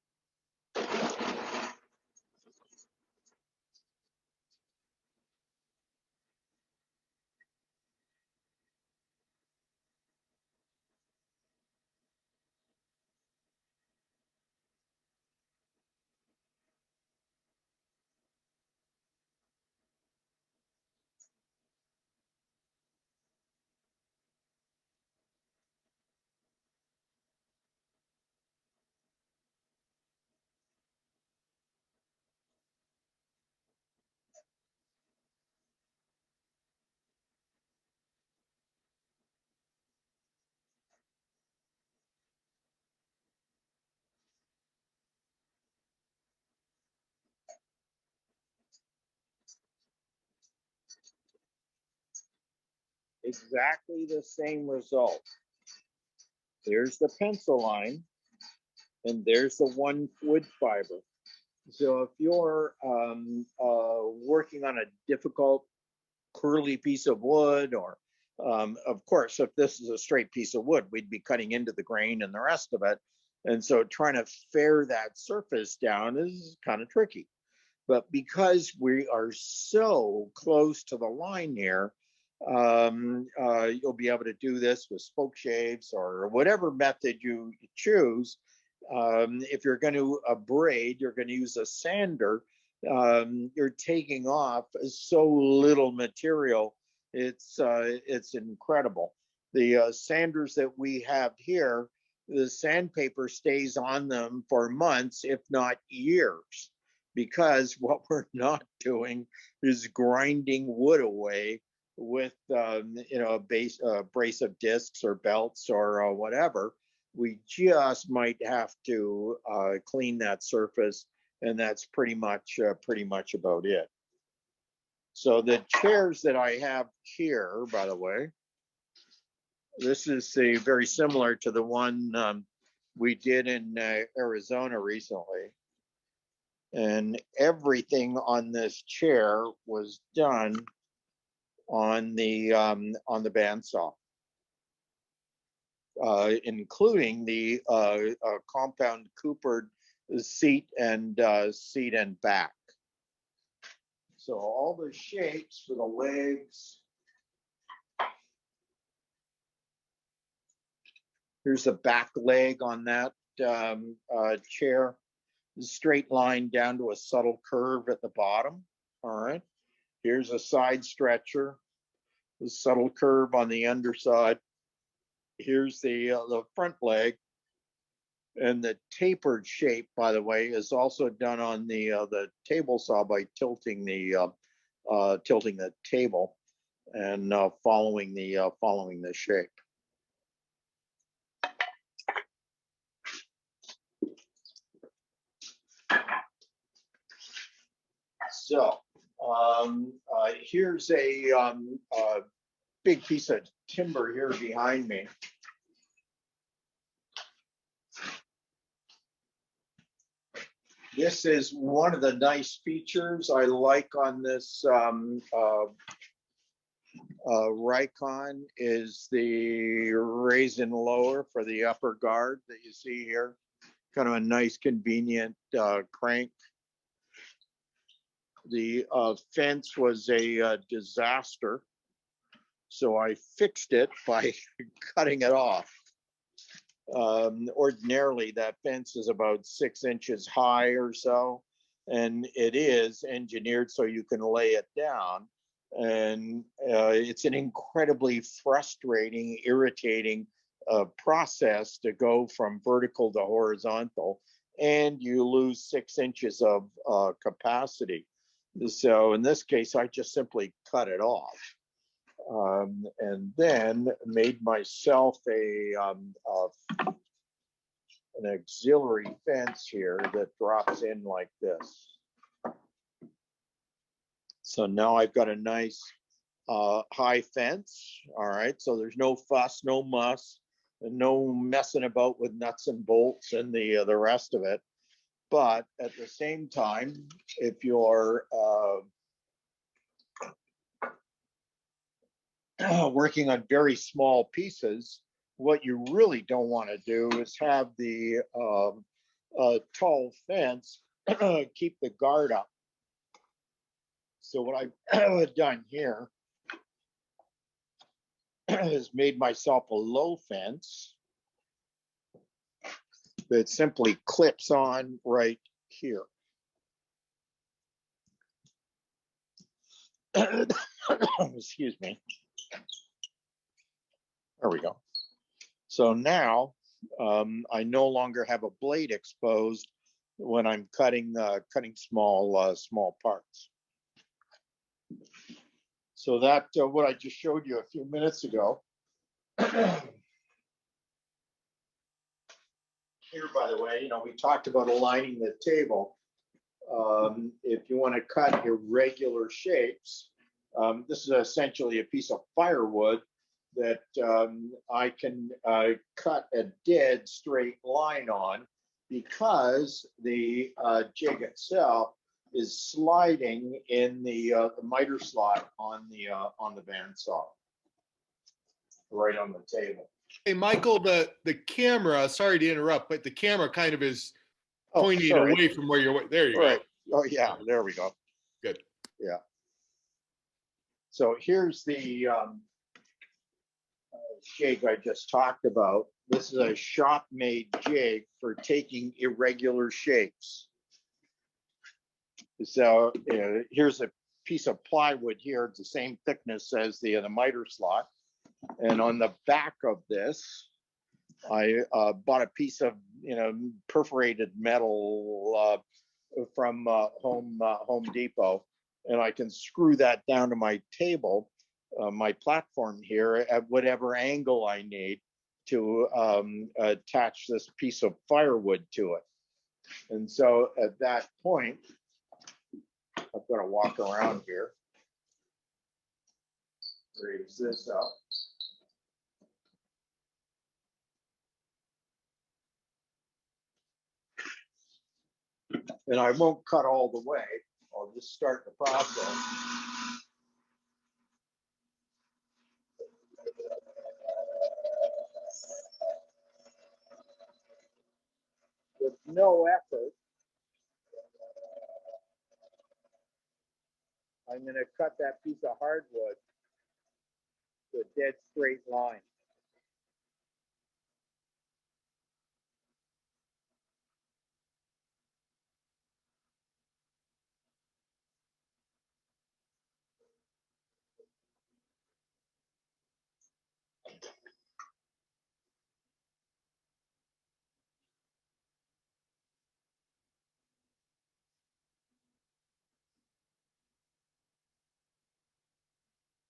Exactly the same result. There's the pencil line, and there's the one wood fiber. So if you're working on a difficult curly piece of wood, or of course, if this is a straight piece of wood, we'd be cutting into the grain and the rest of it. And so trying to fair that surface down is kind of tricky. But because we are so close to the line here, you'll be able to do this with spoke shaves or whatever method you choose. If you're going to braid, you're going to use a sander. You're taking off so little material. It's incredible. The sanders that we have here, the sandpaper stays on them for months, if not years, because what we're not doing is grinding wood away with a brace of discs or belts or whatever. We just might have to clean that surface, and that's pretty much about it. So the chairs that I have here, by the way, this is very similar to the one we did in Arizona recently. And everything on this chair was done on the bandsaw, including the compound coopered seat and back. So all the shapes for the legs. Here's the back leg on that chair. Straight line down to a subtle curve at the bottom. All right. Here's a side stretcher. the subtle curve on the underside. Here's the front leg. And the tapered shape, by the way, is also done on the table saw by tilting the table and following the shape. So here's a big piece of timber here behind me. This is one of the nice features I like on this Rikon is the raise and lower for the upper guard that you see here. Kind of a nice, convenient crank. The fence was a disaster, so I fixed it by cutting it off. Ordinarily, that fence is about 6 inches high or so, and it is engineered so you can lay it down. And it's an incredibly frustrating, irritating process to go from vertical to horizontal, and you lose 6 inches of capacity. So in this case, I just simply cut it off. And then made myself an auxiliary fence here that drops in like this. So now I've got a nice high fence. All right, so there's no fuss, no muss, and no messing about with nuts and bolts and the rest of it. But at the same time, if you're working on very small pieces, what you really don't want to do is have the tall fence keep the guard up. So what I've done here is made myself a low fence that simply clips on right here. Excuse me. There we go. So now I no longer have a blade exposed when I'm cutting small parts. So that what I just showed you a few minutes ago. Here, by the way, we talked about aligning the table. If you want to cut irregular shapes, this is essentially a piece of firewood that I can cut a dead straight line on, because the jig itself is sliding in the miter slot on the bandsaw, right on the table. Hey, Michael, the camera, sorry to interrupt, but the camera kind of is Oh, pointing sorry. away from where you're, there you Right. go. Oh, yeah, there we go. Good. Yeah. So here's the jig I just talked about. This is a shop-made jig for taking irregular shapes. So here's a piece of plywood here. It's the same thickness as the miter slot. And on the back of this, I bought a piece of perforated metal from Home Depot, and I can screw that down to my table, my platform here, at whatever angle I need to attach this piece of firewood to it. And so at that point, I've got to walk around here, raise this up. And I won't cut all the way. I'll just start the process. With no effort, I'm going to cut that piece of hardwood to a dead straight line.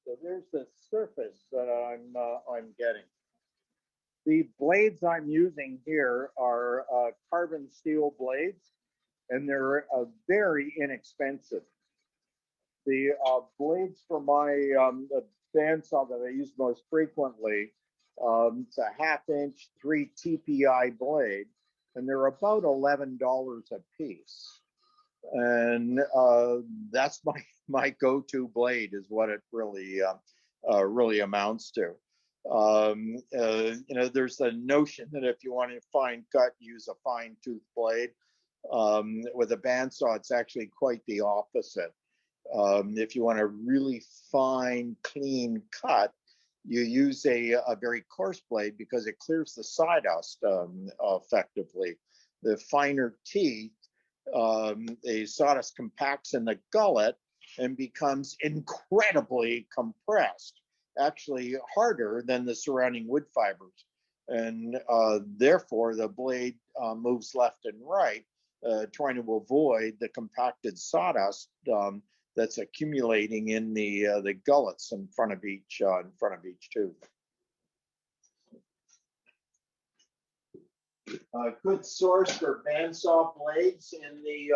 So there's the surface that I'm getting. The blades I'm using here are carbon steel blades, and they're very inexpensive. The blades for my the bandsaw that I use most frequently, it's a 1/2-inch 3 TPI blade, and they're about $11 a piece. And that's my go-to blade, is what it really really amounts to. There's a notion that if you want a fine cut, use a fine tooth blade. With a bandsaw, it's actually quite the opposite. If you want a really fine, clean cut, you use a very coarse blade because it clears the sawdust effectively. The finer teeth, the sawdust compacts in the gullet and becomes incredibly compressed, actually harder than the surrounding wood fibers. And therefore, the blade moves left and right, trying to avoid the compacted sawdust that's accumulating in the gullets in front of each tooth. A good source for bandsaw blades in the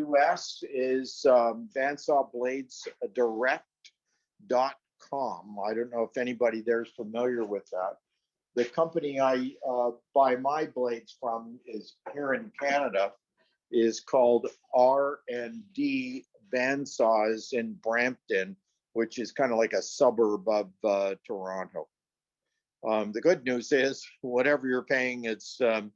U.S. is bandsawbladesdirect.com. I don't know if anybody there is familiar with that. The company I buy my blades from is here in Canada, is called R&D Bandsaws in Brampton, which is kind of like a suburb of Toronto. The good news is, whatever you're paying, it's the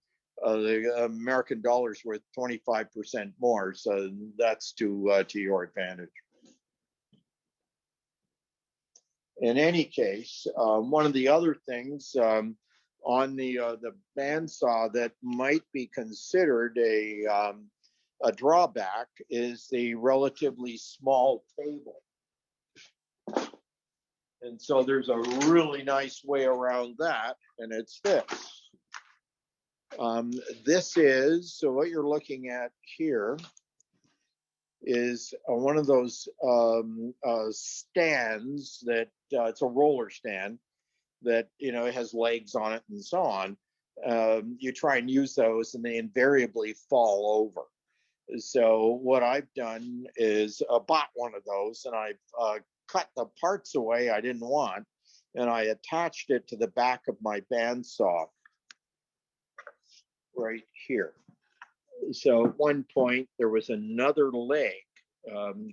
American dollar's worth 25% more, so that's to your advantage. In any case, one of the other things on the bandsaw that might be considered a drawback is the relatively small table. And so there's a really nice way around that, and it's this. So what you're looking at here is one of those stands that it's a roller stand that, it has legs on it and so on. You try and use those and they invariably fall over. So what I've done is bought one of those, and I've cut the parts away I didn't want, and I attached it to the back of my bandsaw right here. So at one point there was another leg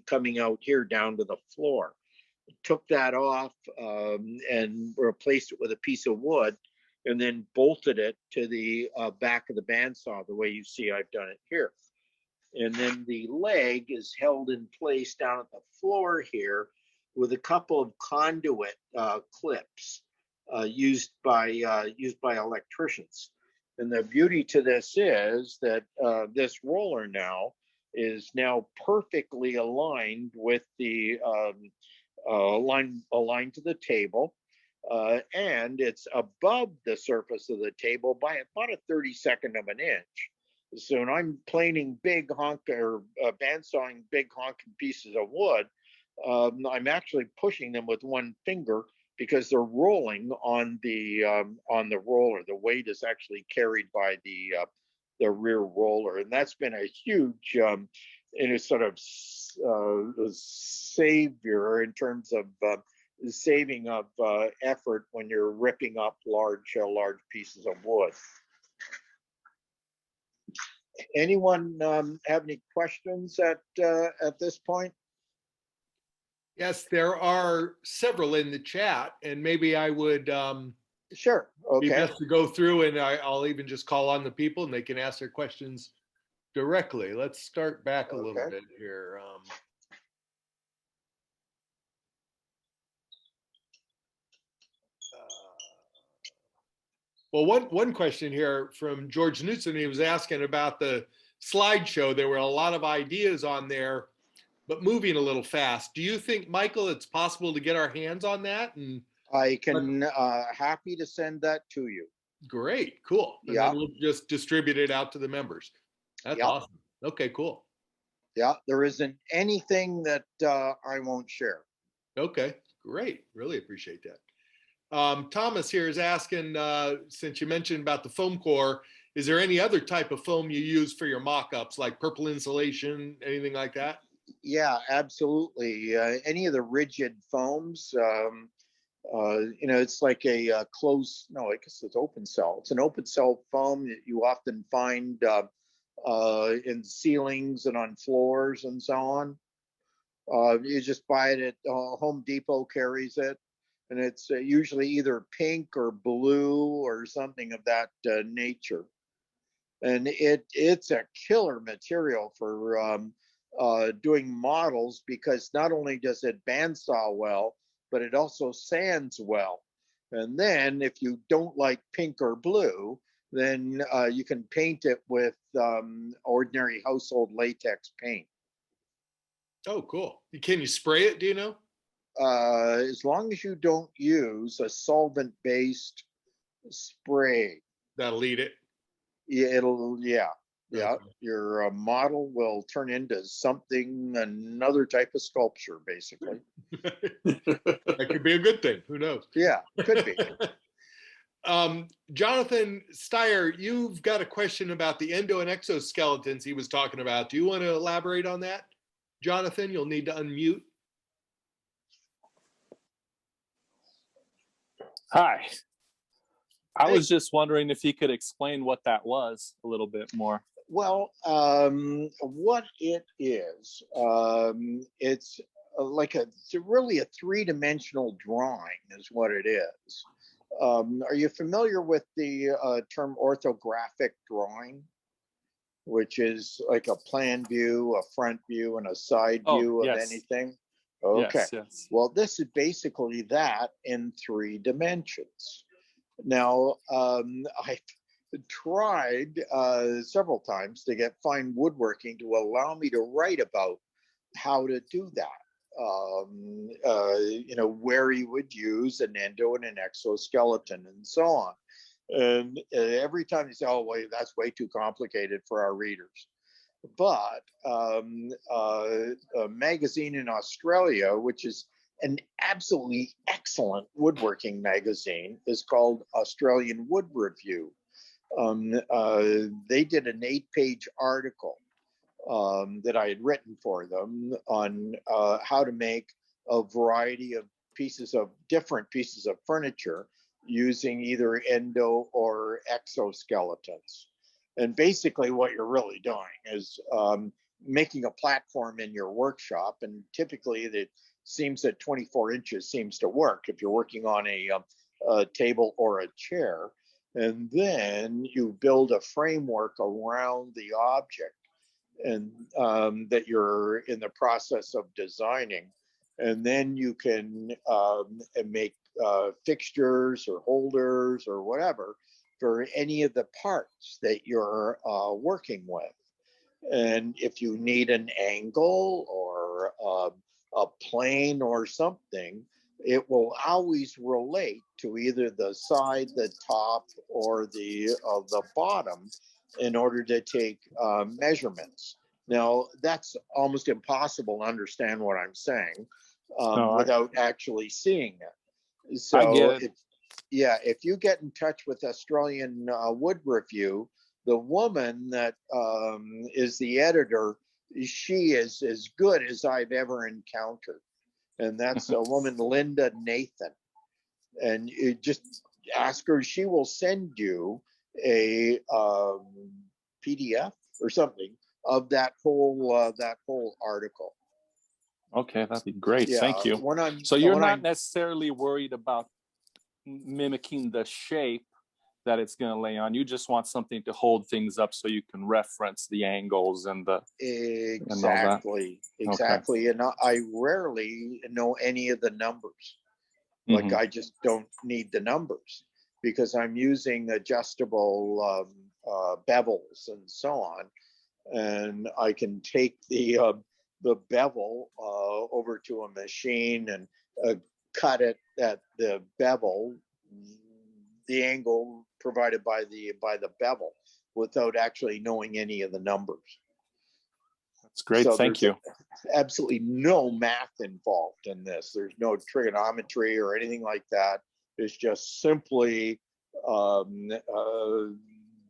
coming out here down to the floor. Took that off and replaced it with a piece of wood, and then bolted it to the back of the bandsaw the way you see I've done it here. And then the leg is held in place down at the floor here with a couple of conduit clips used by electricians. And the beauty to this is that this roller now is perfectly aligned with the aligned to the table, and it's above the surface of the table by about 1/32 of an inch. So when I'm planing big bandsawing big honking pieces of wood, I'm actually pushing them with one finger because they're rolling on the roller. The weight is actually carried by the rear roller, and that's been a huge sort of savior in terms of saving of effort when you're ripping up large pieces of wood. Anyone have any questions at this point? Yes, there are several in the chat, and maybe I would Sure. be Okay. best to go through, and I'll even just call on the people and they can ask their questions directly. Let's start back a little bit here. Well, one question here from George Knutson, he was asking about the slideshow. There were a lot of ideas on there, but moving a little fast. Do you think, Michael, it's possible to get our hands on that? And I can happy to send that to you. great, cool. And then we'll just distribute it out to the members. That's awesome. Okay, cool. Yeah, there isn't anything that I won't share. Okay, Great. Really appreciate that. Thomas here is asking, since you mentioned about the foam core, is there any other type of foam you use for your mock-ups, like purple insulation, anything like that? Yeah, absolutely. Any of the rigid foams, it's like a closed, no, I guess it's open cell. It's an open cell foam that you often find in ceilings and on floors and so on. You just buy it at Home Depot carries it, and it's usually either pink or blue or something of that nature. And it's a killer material for doing models, because not only does it bandsaw well, but it also sands well. And then if you don't like pink or blue, then you can paint it with ordinary household latex paint. Oh, cool. Can you spray it? Do you know? As long as you don't use a solvent-based spray, That'll eat it. yeah, yeah. Okay. Your model will turn into something, another type of sculpture, basically. That could be a good thing. Who knows? Yeah, could be. Jonathan Steyer, you've got a question about the Endo and Exo Skeletons he was talking about. Do you want to elaborate on that, Jonathan? You'll need to unmute. Hi. I Hey. was just wondering if you could explain what that was a little bit more. Well, what it is, it's it's really a three-dimensional drawing is what it is. Are you familiar with the term orthographic drawing, which is like a plan view, a front view, and a side view of yes. anything? Okay. Yes. Well, this is basically that in 3 dimensions. Now, I tried several times to get fine woodworking to allow me to write about how to do that. Where you would use an endo and an exoskeleton and so on. And every time you say, oh, wait, that's way too complicated for our readers. But a magazine in Australia, which is an absolutely excellent woodworking magazine, is called Australian Wood Review. They did an 8-page article that I had written for them on how to make a variety of different pieces of furniture using either endo or exoskeletons. And basically what you're really doing is making a platform in your workshop, and typically it seems that 24 inches seems to work if you're working on a table or a chair. And then you build a framework around the object and that you're in the process of designing. And then you can make fixtures or holders or whatever for any of the parts that you're working with. And if you need an angle or a plane or something, it will always relate to either the side, the top, or the bottom in order to take measurements. Now, that's almost impossible to understand what I'm saying without actually seeing it. So, I get it. if you get in touch with Australian Wood Review, the woman that is the editor, she is as good as I've ever encountered. And that's a woman, Linda Nathan. And you just ask her, she will send you a PDF or something of that whole article. Okay, that'd be great. Yeah, Thank you. So you're not necessarily worried about mimicking the shape that it's going to lay on. You just want something to hold things up so you can reference the angles and the exactly. Okay. And I rarely know any of the numbers. Like I just don't need the numbers because I'm using adjustable bevels and so on, and I can take the bevel over to a machine and cut it at the bevel, the angle provided by the bevel, without actually knowing any of the numbers. That's great. So Thank you. absolutely no math involved in this. There's no trigonometry or anything like that. It's just simply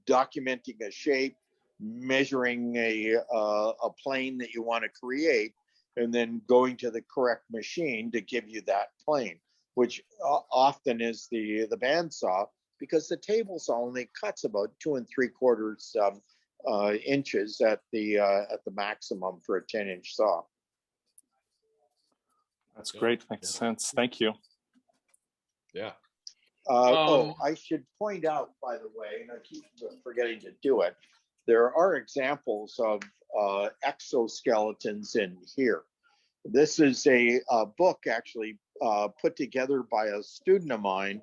documenting a shape, measuring a plane that you want to create, and then going to the correct machine to give you that plane, which often is the bandsaw, because the table saw only cuts about 2 3/4 inches at the maximum for a 10-inch saw. That's great. Makes sense. Thank you. Yeah. I should point out, by the way, and I keep forgetting to do it, there are examples of exoskeletons in here. This is a book actually put together by a student of mine,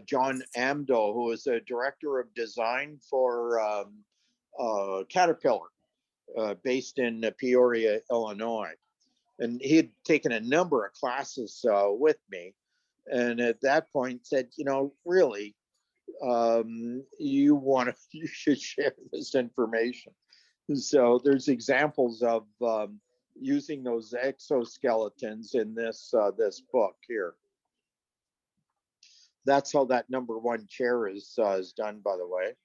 John Amdo, who is a director of design for Caterpillar, based in Peoria, Illinois. And he had taken a number of classes with me. And at that point said, you know, really, you should share this information. So there's examples of using those exoskeletons in this book here. That's how that #1 chair is done, by the way.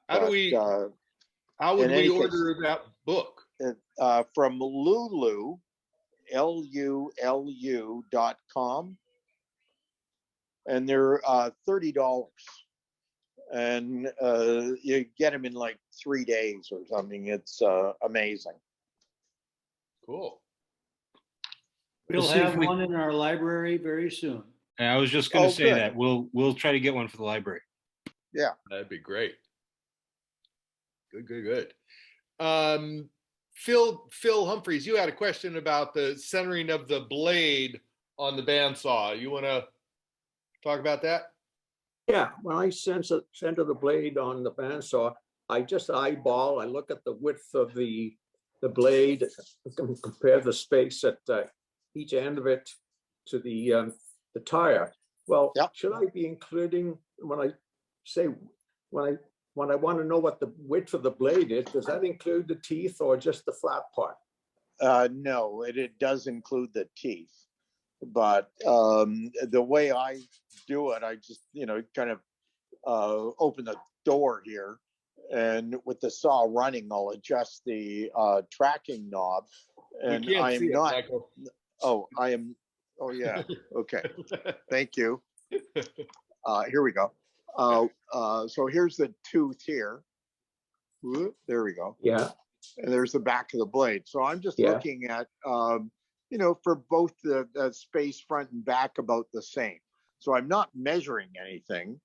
How would we order that book? From Lulu, LULU.com, and they're $30, and you get them in like 3 days or something. It's amazing. Cool. We'll have one in our library very soon. I was just going to say good. that we'll try to get one for the library. Yeah, That'd be great. Good. Phil Humphreys, you had a question about the centering of the blade on the bandsaw. You want to talk about that? Yeah, when I center the blade on the bandsaw, I just eyeball. I look at the width of the blade, compare the space at each end of it to the tire. Well, yep. Should I be including when I want to know what the width of the blade is? Does that include the teeth or just the flat part? No, it does include the teeth, but the way I do it, I just kind of open the door here, and with the saw running, I'll adjust the tracking knob, and I am not. Michael. Oh, I am. Oh yeah. Okay. Thank you. Here we go. So here's the tooth here. Whoop, there we go. Yeah. And there's the back of the blade. So I'm just looking at, for both the space front and back about the same. So I'm not measuring anything.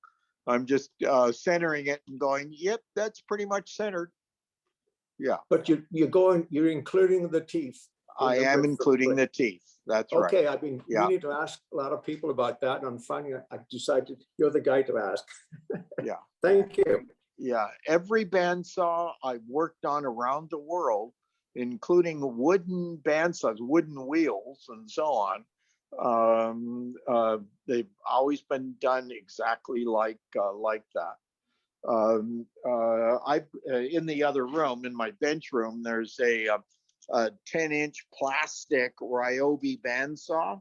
I'm just centering it and going, yep, that's pretty much centered. Yeah. But you're including the teeth. I am including the teeth. That's right. Okay, I've been meaning to ask a lot of people about that, and finally I decided you're the guy to ask. Yeah. Thank you. Yeah, every bandsaw I've worked on around the world, including wooden bandsaws, wooden wheels, and so on, they've always been done exactly like that. In the other room, in my bench room, there's a 10-inch plastic Ryobi bandsaw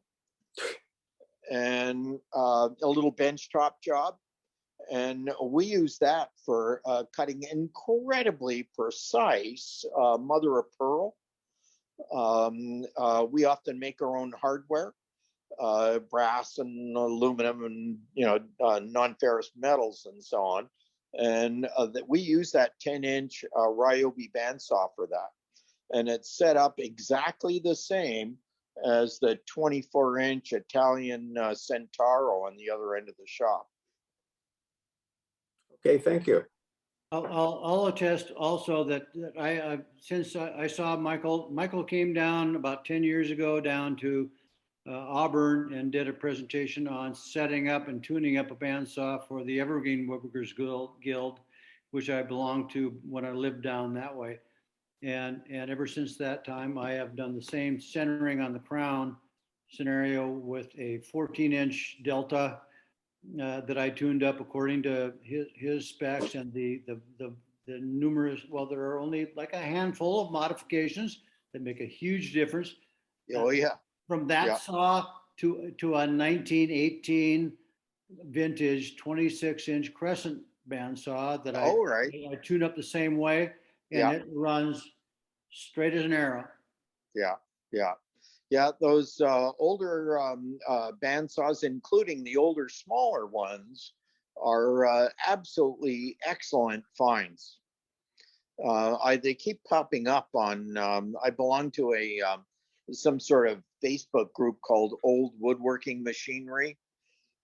and a little benchtop job. And we use that for cutting incredibly precise mother of pearl. We often make our own hardware, brass and aluminum and non-ferrous metals and so on. And we use that 10-inch Ryobi bandsaw for that. And it's set up exactly the same as the 24-inch Italian Centauro on the other end of the shop. Okay, thank you. I'll attest also that since I saw Michael came down about 10 years ago down to Auburn and did a presentation on setting up and tuning up a bandsaw for the Evergreen Woodworkers Guild, which I belonged to when I lived down that way. And ever since that time, I have done the same centering on the crown scenario with a 14-inch Delta that I tuned up according to his specs, and the the numerous, well, there are only like a handful of modifications that make a huge difference. Oh, yeah. From that Yeah. saw to a 1918 vintage 26-inch crescent bandsaw that Oh, right. I tune up the same way, and Yeah. it runs straight as an arrow. Yeah, yeah, yeah. Those older bandsaws, including the older, smaller ones, are absolutely excellent finds. They keep popping up on. I belong to a some sort of Facebook group called Old Woodworking Machinery,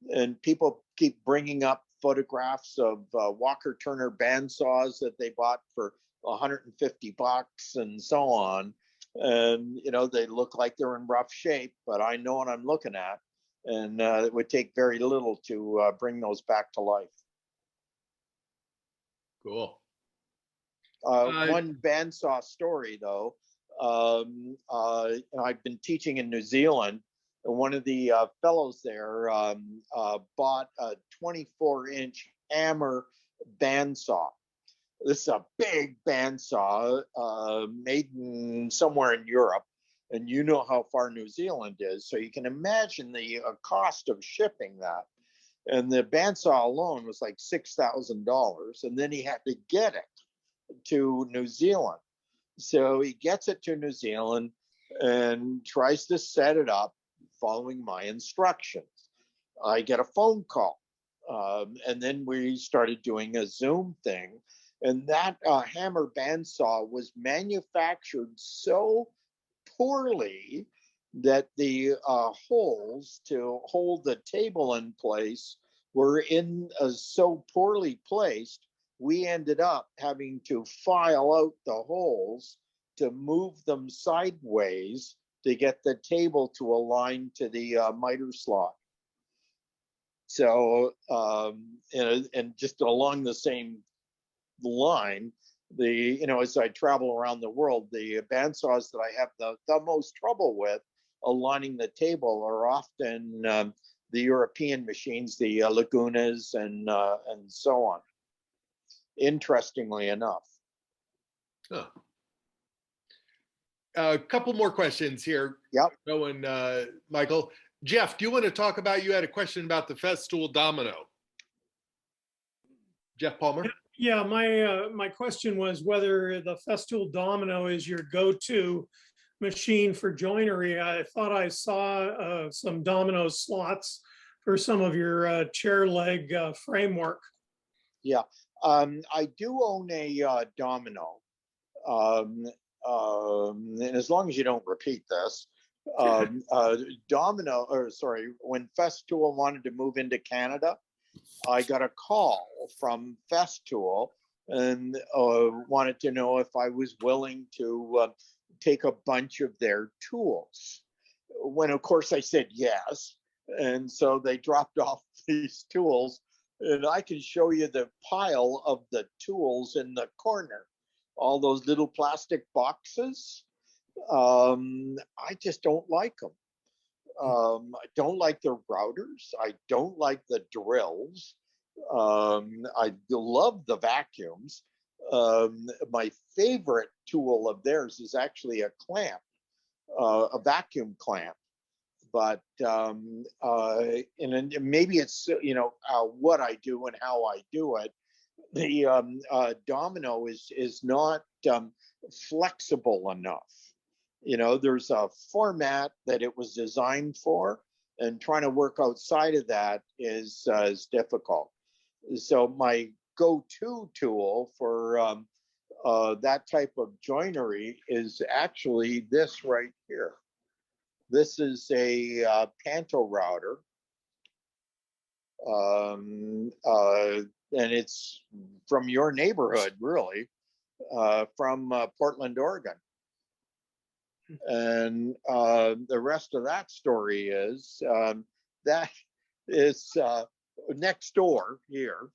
and people keep bringing up photographs of Walker Turner bandsaws that they bought for $150 and so on. And you know, they look like they're in rough shape, but I know what I'm looking at, and it would take very little to bring those back to life. Cool. One bandsaw story, though. I've been teaching in New Zealand, and one of the fellows there bought a 24-inch hammer bandsaw. This is a big bandsaw made somewhere in Europe, and you know how far New Zealand is, so you can imagine the cost of shipping that. And the bandsaw alone was like $6,000, and then he had to get it to New Zealand. So he gets it to New Zealand and tries to set it up following my instructions. I get a phone call, and then we started doing a Zoom thing. And that hammer bandsaw was manufactured so poorly that the holes to hold the table in place were so poorly placed, we ended up having to file out the holes to move them sideways to get the table to align to the miter slot. So, and just along the same line, as I travel around the world, the bandsaws that I have the most trouble with aligning the table are often the European machines, the Lagunas and so on. Interestingly enough. Huh. A couple more questions here. Yep. Going, Michael. Jeff, do you want to talk about, you had a question about the Festool Domino? Jeff Palmer? Yeah, my question was whether the Festool Domino is your go-to machine for joinery. I thought I saw some domino slots for some of your chair leg framework. Yeah, I do own a domino. And as long as you don't repeat this, when Festool wanted to move into Canada, I got a call from Festool and wanted to know if I was willing to take a bunch of their tools. When, of course, I said yes. And so they dropped off these tools, and I can show you the pile of the tools in the corner, all those little plastic boxes. I just don't like them. I don't like the routers. I don't like the drills. I love the vacuums. My favorite tool of theirs is actually a clamp, a vacuum clamp. But and maybe it's what I do and how I do it. The domino is not flexible enough. There's a format that it was designed for, and trying to work outside of that is difficult. So my go-to tool for that type of joinery is actually this right here. This is a Panto Router, and it's from your neighborhood, really, from Portland, Oregon. And the rest of that story is that is next door here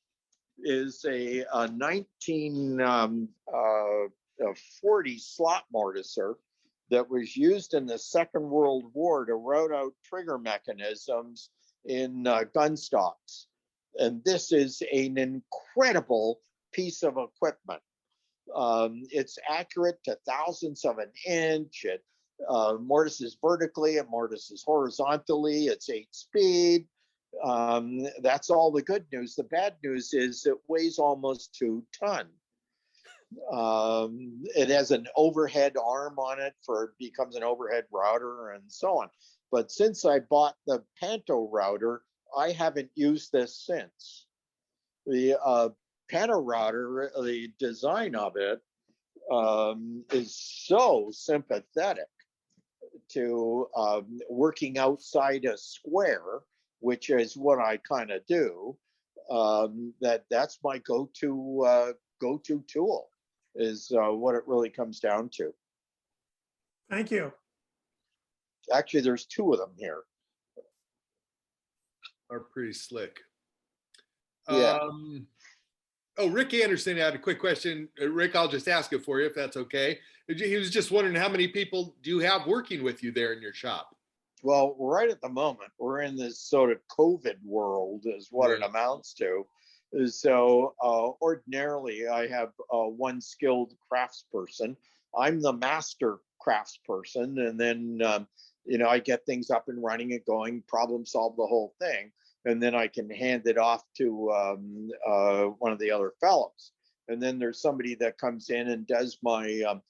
is a 1940 slot mortiser that was used in the Second World War to route out trigger mechanisms in gun stocks. And this is an incredible piece of equipment. It's accurate to thousandths of an inch. It mortises vertically and mortises horizontally. It's 8-speed. That's all the good news. The bad news is it weighs almost 2 tons. It has an overhead arm on it becomes an overhead router and so on. But since I bought the Panto router, I haven't used this since. The Panto router, the design of it is so sympathetic to working outside a square, which is what I kind of do. That's my go-to tool, is what it really comes down to. Thank you. Actually, there's 2 of them here. Are pretty slick. Yeah. Oh, Rick Anderson had a quick question. Rick, I'll just ask it for you if that's okay. He was just wondering, how many people do you have working with you there in your shop? Well, right at the moment, we're in this sort of COVID world is what it amounts to. So ordinarily, I have one skilled craftsperson. I'm the master craftsperson, and then I get things up and running and going, problem solve the whole thing, and then I can hand it off to one of the other fellows. And then there's somebody that comes in and does my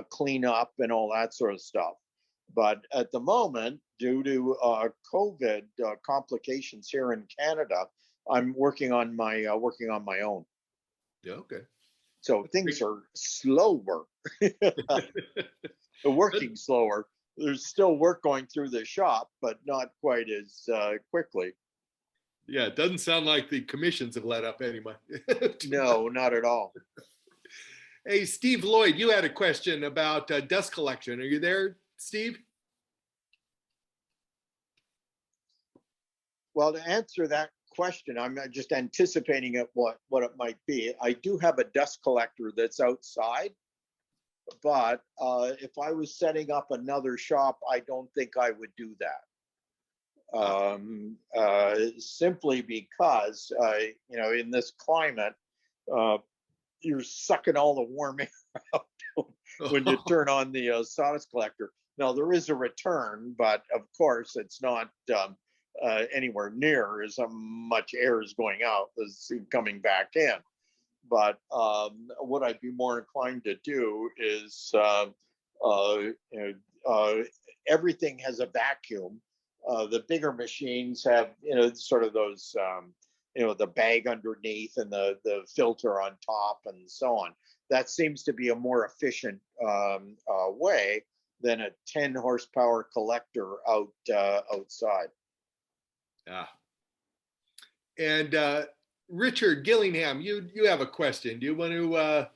cleanup and all that sort of stuff. But at the moment, due to COVID complications here in Canada, I'm working on my own. Yeah, okay. So things are slower. Working slower. There's still work going through the shop, but not quite as quickly. Yeah, it doesn't sound like the commissions have let up anyway. No, not at all. Hey, Steve Lloyd, you had a question about dust collection. Are you there, Steve? Well, to answer that question, I'm just anticipating what it might be. I do have a dust collector that's outside, but if I was setting up another shop, I don't think I would do that. Simply because, in this climate, you're sucking all the warm air out when you turn on the sawdust collector. Now, there is a return, but of course, it's not anywhere near as much air is going out as coming back in. But what I'd be more inclined to do is everything has a vacuum. The bigger machines have, sort of those, the bag underneath and the filter on top and so on. That seems to be a more efficient way than a 10 horsepower collector outside. Yeah. And Richard Gillingham, you have a question. Do you want to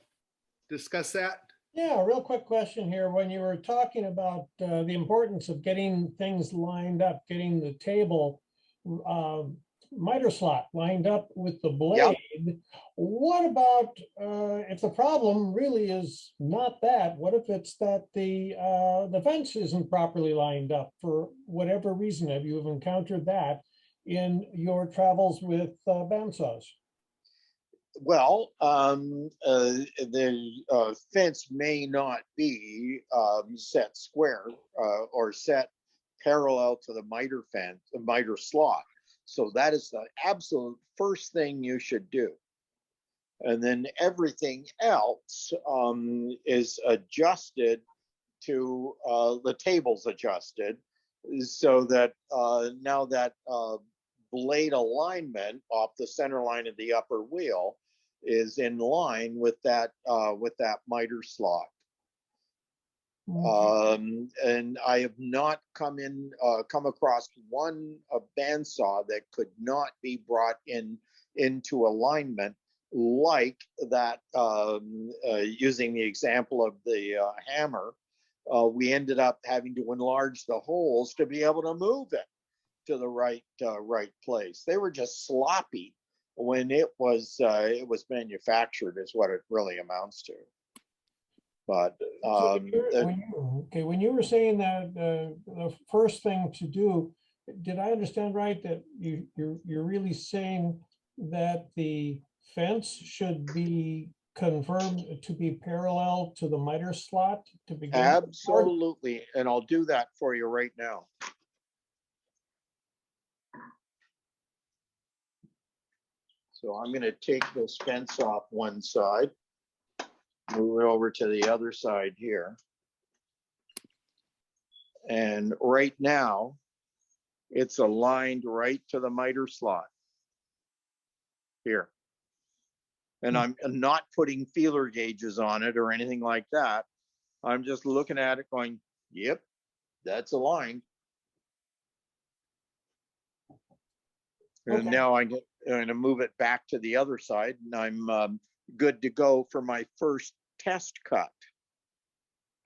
discuss that? Yeah, a real quick question here. When you were talking about the importance of getting things lined up, getting the table miter slot lined up with the blade, yep. What about if the problem really is not that? What if it's that the fence isn't properly lined up for whatever reason? Have you encountered that in your travels with bandsaws? Well, the fence may not be set square or set parallel to the miter fence, the miter slot. So that is the absolute first thing you should do. And then everything else is adjusted to the table's adjusted so that now that blade alignment off the center line of the upper wheel is in line with that miter slot. And I have not come across one bandsaw that could not be brought into alignment like that. Using the example of the hammer, we ended up having to enlarge the holes to be able to move it to the right place. They were just sloppy when it was manufactured, is what it really amounts to. But when you were saying that the first thing to do, did I understand right that you're really saying that the fence should be confirmed to be parallel to the miter slot to begin? Absolutely, and I'll do that for you right now. So I'm going to take this fence off one side, move it over to the other side here. And right now, it's aligned right to the miter slot here. And I'm not putting feeler gauges on it or anything like that. I'm just looking at it going, yep, that's aligned. And now I'm going to move it back to the other side, and I'm good to go for my first test cut.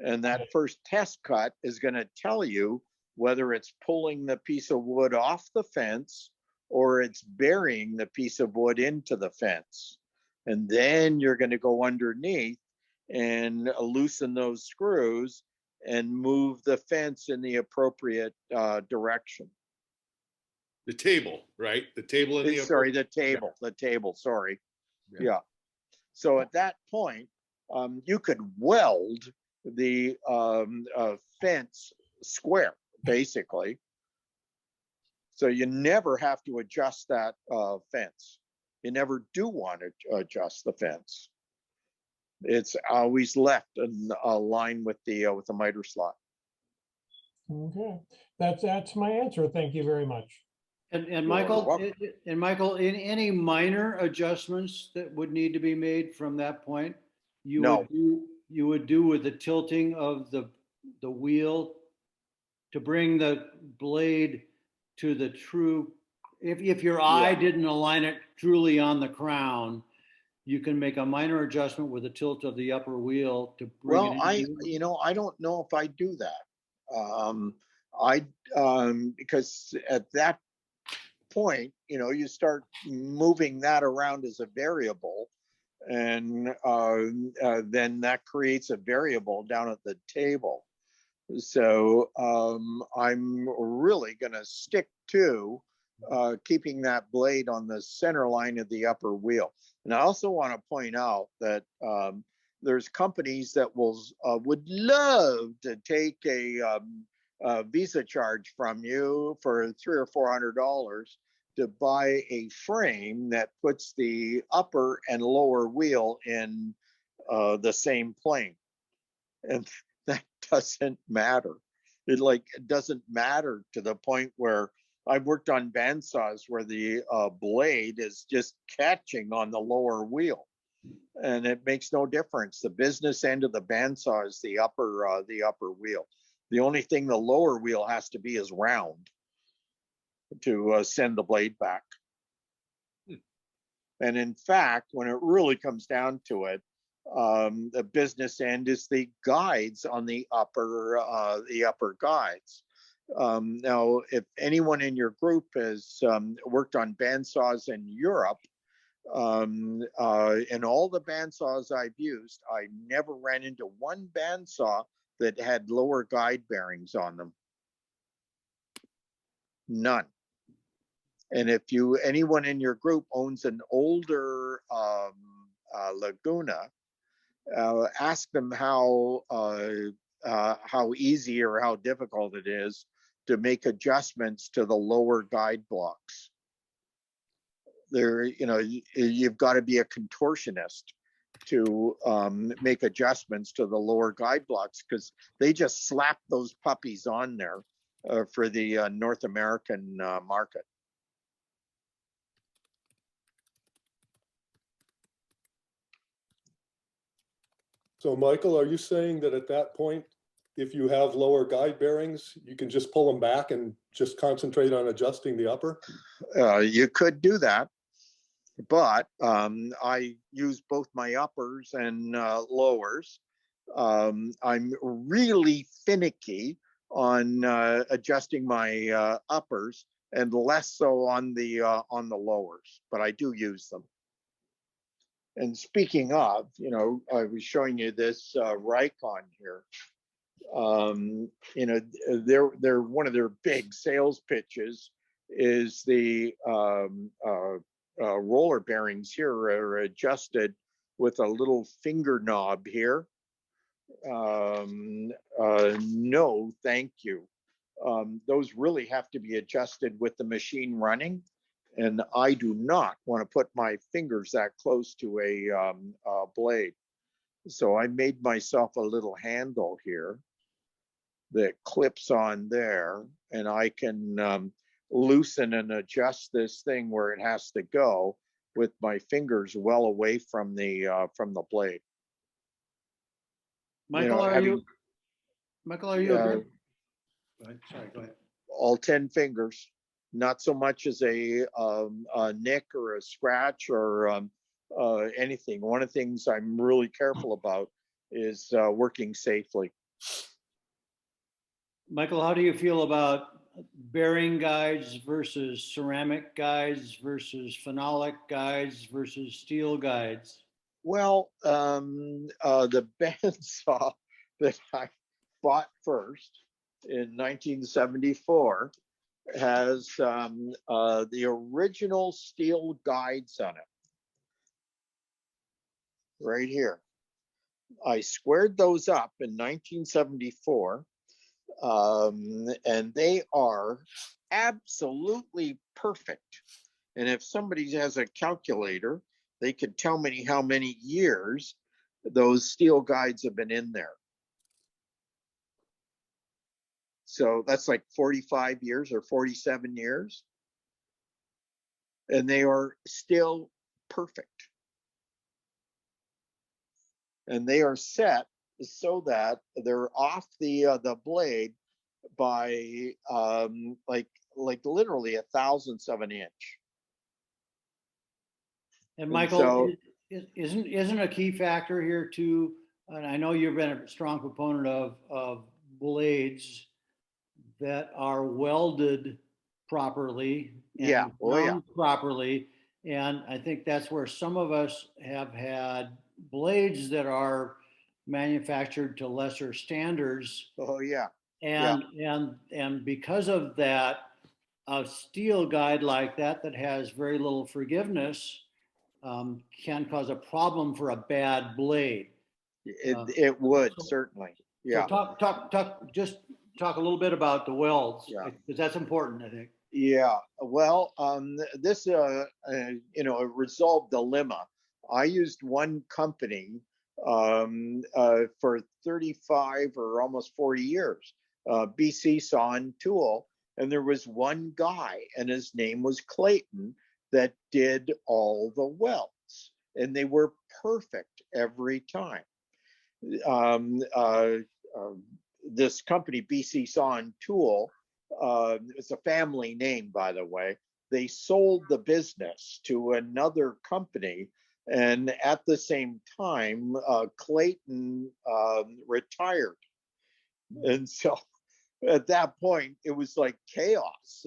And that first test cut is going to tell you whether it's pulling the piece of wood off the fence or it's burying the piece of wood into the fence. And then you're going to go underneath and loosen those screws and move the fence in the appropriate direction. The table, right? The table in the Sorry, the table, sorry. Yeah. So at that point, you could weld the fence square, basically. So you never have to adjust that fence. You never do want to adjust the fence. It's always left in line with the miter slot. Okay, that's my answer. Thank you very much. And Michael, in any minor adjustments that would need to be made from that point, you would do with the tilting of the wheel to bring the blade to the true. If your eye didn't align it truly on the crown, you can make a minor adjustment with the tilt of the upper wheel to bring it in. I don't know if I do that. Because at that point, you start moving that around as a variable, and then that creates a variable down at the table. So I'm really going to stick to keeping that blade on the center line of the upper wheel. And I also want to point out that there's companies that would love to take a Visa charge from you for $300 or $400 to buy a frame that puts the upper and lower wheel in the same plane. And that doesn't matter. It doesn't matter to the point where I've worked on bandsaws where the blade is just catching on the lower wheel, and it makes no difference. The business end of the bandsaw is the upper wheel. The only thing the lower wheel has to be is round to send the blade back. And in fact, when it really comes down to it, the business end is the guides on the upper guides. Now, if anyone in your group has worked on bandsaws in Europe, in all the bandsaws I've used, I never ran into one bandsaw that had lower guide bearings on them. None. And if anyone in your group owns an older Laguna, ask them how easy or how difficult it is to make adjustments to the lower guide blocks. You've got to be a contortionist to make adjustments to the lower guide blocks, because they just slap those puppies on there for the North American market. So Michael, are you saying that at that point, if you have lower guide bearings, you can just pull them back and just concentrate on adjusting the upper? You could do that, but I use both my uppers and lowers. I'm really finicky on adjusting my uppers, and less so on the lowers, but I do use them. And speaking of, I was showing you this Rikon here. They're one of their big sales pitches is the roller bearings here are adjusted with a little finger knob here. No, thank you. Those really have to be adjusted with the machine running. And I do not want to put my fingers that close to a blade. So I made myself a little handle here that clips on there, and I can loosen and adjust this thing where it has to go with my fingers well away from the blade. Michael, are you a good? Go ahead. Sorry, go ahead. All 10 fingers, not so much as a nick or a scratch or anything. One of the things I'm really careful about is working safely. Michael, how do you feel about bearing guides versus ceramic guides versus phenolic guides versus steel guides? Well, the bandsaw that I bought first in 1974 has the original steel guides on it, right here. I squared those up in 1974, and they are absolutely perfect. And if somebody has a calculator, they could tell me how many years those steel guides have been in there. So that's like 45 years or 47 years. And they are still perfect. And they are set so that they're off the blade by like literally a thousandth of an inch. And Michael, isn't a key factor here too? And I know you've been a strong proponent of blades that are welded properly and ground properly. And I think that's where some of us have had blades that are manufactured to lesser standards. Oh yeah. And because of that, a steel guide like that has very little forgiveness can cause a problem for a bad blade. It would certainly. Yeah. So talk a little bit about the welds, because that's important, I think. Yeah. Well, this a resolved dilemma. I used one company for 35 or almost 40 years, BC Saw and Tool, and there was one guy, and his name was Clayton, that did all the welds, and they were perfect every time. This company, BC Saw and Tool, it's a family name, by the way. They sold the business to another company, and at the same time, Clayton retired. And so at that point, it was like chaos.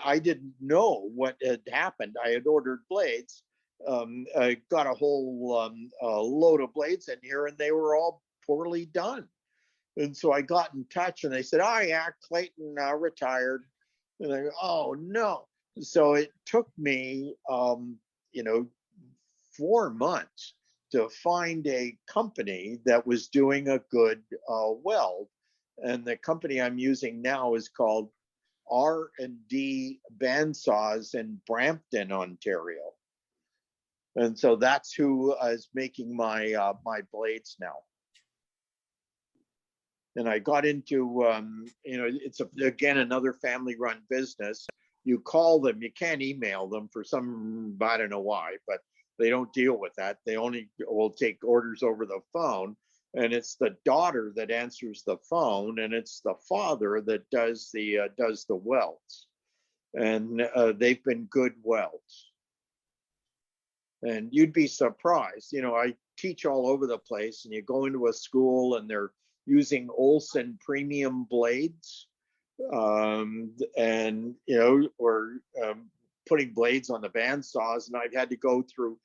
I didn't know what had happened. I had ordered blades. I got a whole load of blades in here, and they were all poorly done. And so I got in touch, and they said, "Oh yeah, Clayton retired." And I go, "Oh no!" So it took me, 4 months to find a company that was doing a good weld. And the company I'm using now is called R&D Bandsaws in Brampton, Ontario. And so that's who is making my my blades now. And I got into, it's again another family-run business. You call them, you can't email them for some, I don't know why, but they don't deal with that. They only will take orders over the phone. And it's the daughter that answers the phone, and it's the father that does the welds. And they've been good welds. And you'd be surprised. I teach all over the place, and you go into a school and they're using Olsen premium blades, and or putting blades on the bandsaws, and I've had to go through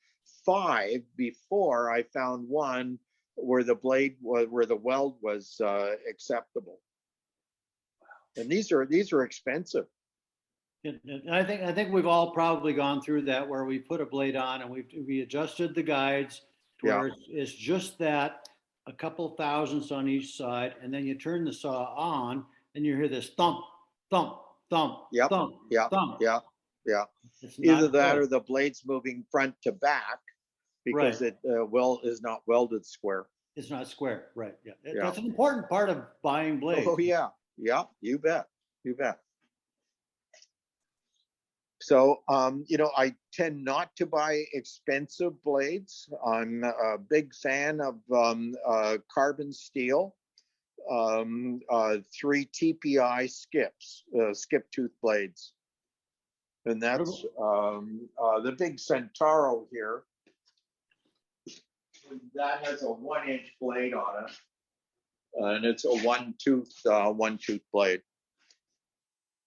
5 before I found one where the weld was acceptable. And these are expensive. And I think we've all probably gone through that, where we put a blade on and we adjusted the guides, to where it's just that, a couple thousandths on each side, and then you turn the saw on and you hear this thump, thump, thump, Yep, thump, yeah, thump. yeah, yeah. It's Either not that good. or the blade's moving front to back because Right. it is not welded square. It's not square, right? Yeah, Yeah. that's an important part of buying blades. Oh, yeah, yeah, you bet, you bet. So, I tend not to buy expensive blades. I'm a big fan of carbon steel, 3 TPI skip tooth blades. And that's the big Centauro here. That has a 1-inch blade on it. And it's a one tooth blade.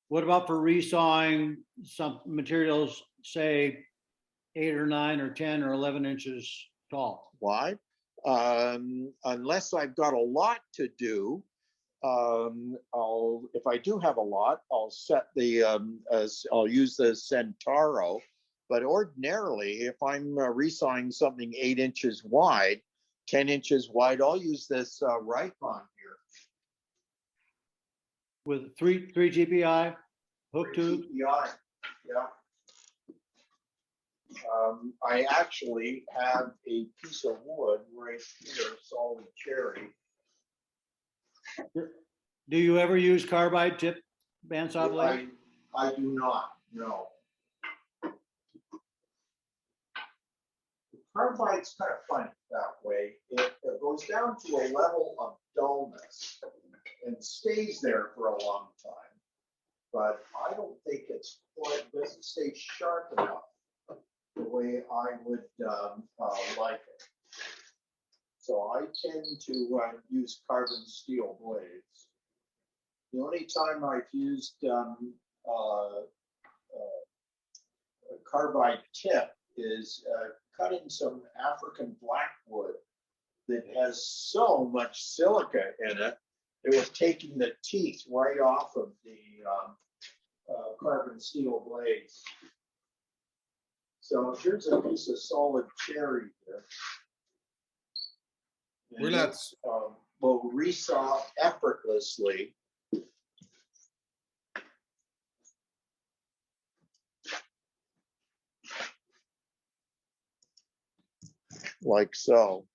What about for resawing some materials, say 8 or 9 or 10 or 11 inches tall? Why? Unless I've got a lot to do, if I do have a lot, I'll set I'll use the Centauro. But ordinarily, if I'm resawing something 8 inches wide, 10 inches wide, I'll use this Rikon here. With 3 GPI hook tooth? Yeah. I actually have a piece of wood right here, solid cherry. Do you ever use carbide tip bandsaw blade? I do not, no. Carbide's kind of funny that way. It goes down to a level of dullness and stays there for a long time. But I don't think it doesn't stay sharp enough the way I would like it. So I tend to use carbon steel blades. The only time I've used a carbide tip is cutting some African blackwood that has so much silica in it. It was taking the teeth right off of the carbon steel blades. So here's a piece of solid cherry here. We're not. Will resaw effortlessly. Like so.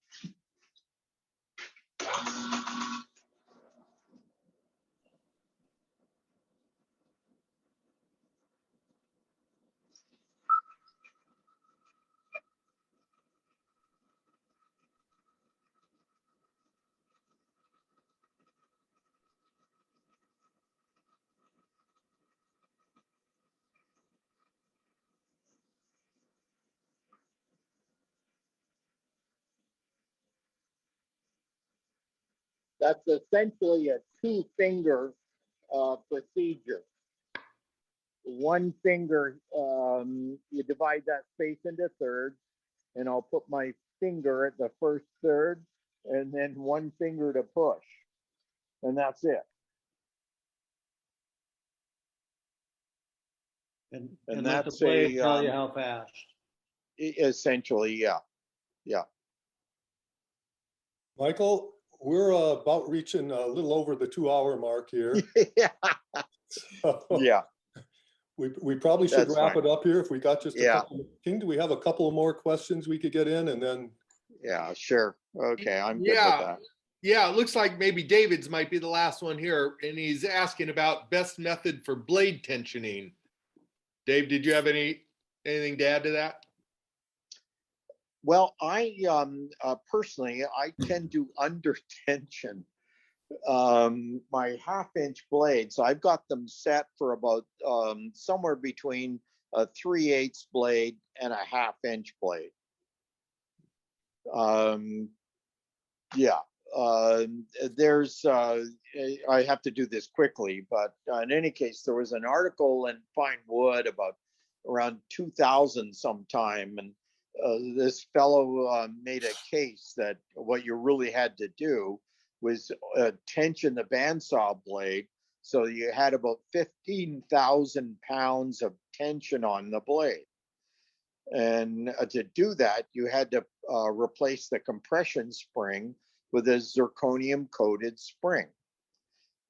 That's essentially a 2-finger procedure. One finger, you divide that space into thirds, and I'll put my finger at the first third, and then one finger to push, and that's it. And let the blade tell you how fast. Essentially, yeah. Michael, we're about reaching a little over the 2-hour mark here. Yeah. Yeah. We probably should wrap it up here if we got just a couple. King, do we have a couple of more questions we could get in and then? Yeah, sure. Okay, I'm good with that. Yeah, it looks like maybe David's might be the last one here, and he's asking about best method for blade tensioning. Dave, did you have anything to add to that? Well, I personally, I tend to under tension my 1/2-inch blades. I've got them set for about somewhere between a 3/8 blade and a 1/2-inch blade. I have to do this quickly, but in any case, there was an article in Fine Wood about around 2000 sometime, and this fellow made a case that what you really had to do was tension the bandsaw blade, so you had about 15,000 pounds of tension on the blade. And to do that, you had to replace the compression spring with a zirconium coated spring.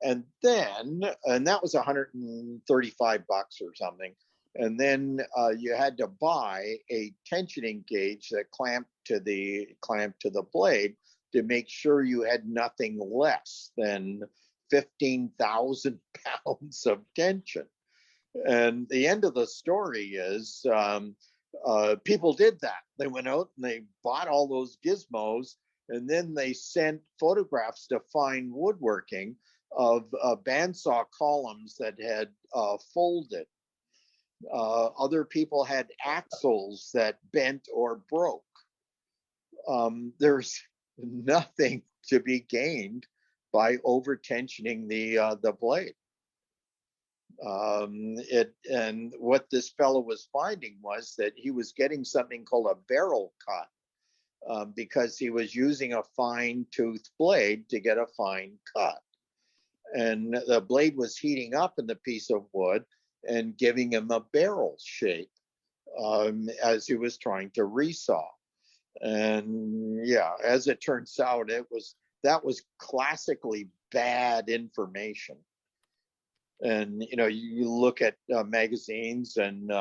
And then, and that was $135 or something. And then you had to buy a tensioning gauge that clamped to the blade to make sure you had nothing less than 15,000 pounds of tension. And the end of the story is people did that. They went out and they bought all those gizmos, and then they sent photographs to Fine Woodworking of bandsaw columns that had folded. Other people had axles that bent or broke. There's nothing to be gained by over tensioning the blade. And what this fellow was finding was that he was getting something called a barrel cut because he was using a fine tooth blade to get a fine cut. And the blade was heating up in the piece of wood and giving him a barrel shape as he was trying to resaw. And yeah, as it turns out, that was classically bad information. And you know, you look at magazines and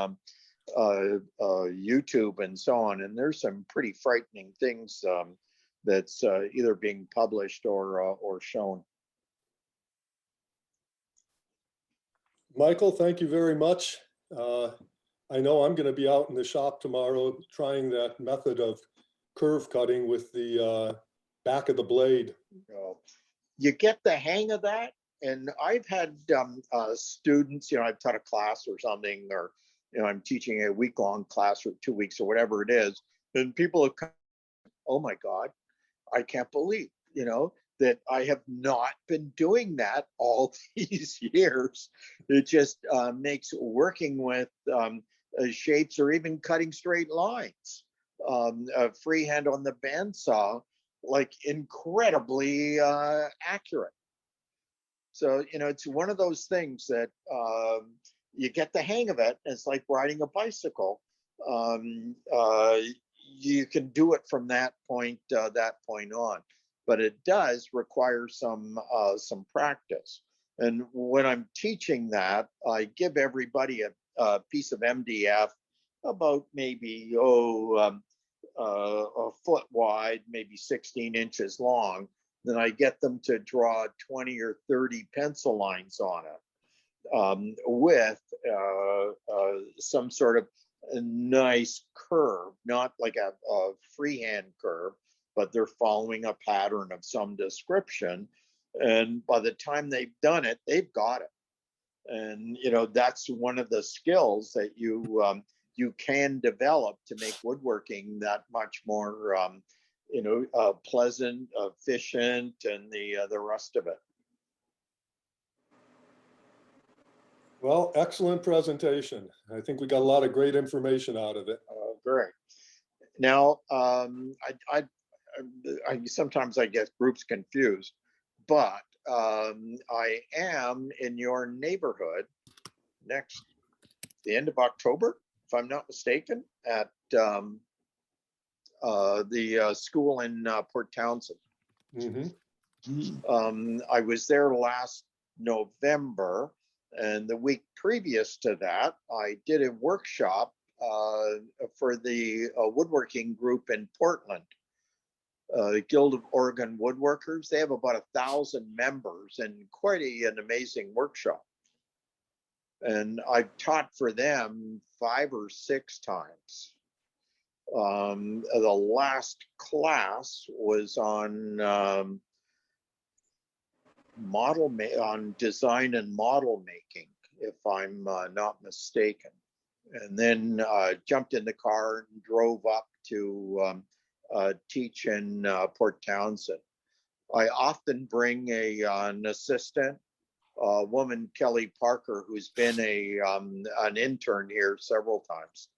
YouTube and so on, and there's some pretty frightening things that's either being published or shown. Michael, thank you very much. I know I'm going to be out in the shop tomorrow trying that method of curve cutting with the back of the blade. You get the hang of that. And I've had students, you know, I've taught a class or something, or, you know, I'm teaching a week-long class or 2 weeks or whatever it is. And people have come, oh my God, I can't believe, you know, that I have not been doing that all these years. It just makes working with shapes or even cutting straight lines, freehand on the bandsaw, like incredibly accurate. So, you know, it's one of those things that you get the hang of it. It's like riding a bicycle. You can do it from that point on, but it does require some practice. And when I'm teaching that, I give everybody a piece of MDF about maybe a foot wide, maybe 16 inches long. Then I get them to draw 20 or 30 pencil lines on it with some sort of a nice curve, not like a freehand curve, but they're following a pattern of some description. And by the time they've done it, they've got it. And, you know, that's one of the skills that you can develop to make woodworking that much more you know, pleasant, efficient, and the rest of it. Well, excellent presentation. I think we got a lot of great information out of it. Great. Now, I sometimes I get groups confused, but I am in your neighborhood the end of October, if I'm not mistaken, at the school in Port Townsend. Mm-hmm. I was there last November, and the week previous to that, I did a workshop for the woodworking group in Portland, the Guild of Oregon Woodworkers. They have about 1,000 members and quite an amazing workshop. And I've taught for them 5 or 6 times. The last class was on on design and model making, if I'm not mistaken. And then jumped in the car and drove up to teach in Port Townsend. I often bring an assistant, a woman, Kelly Parker, who's been an intern here several times.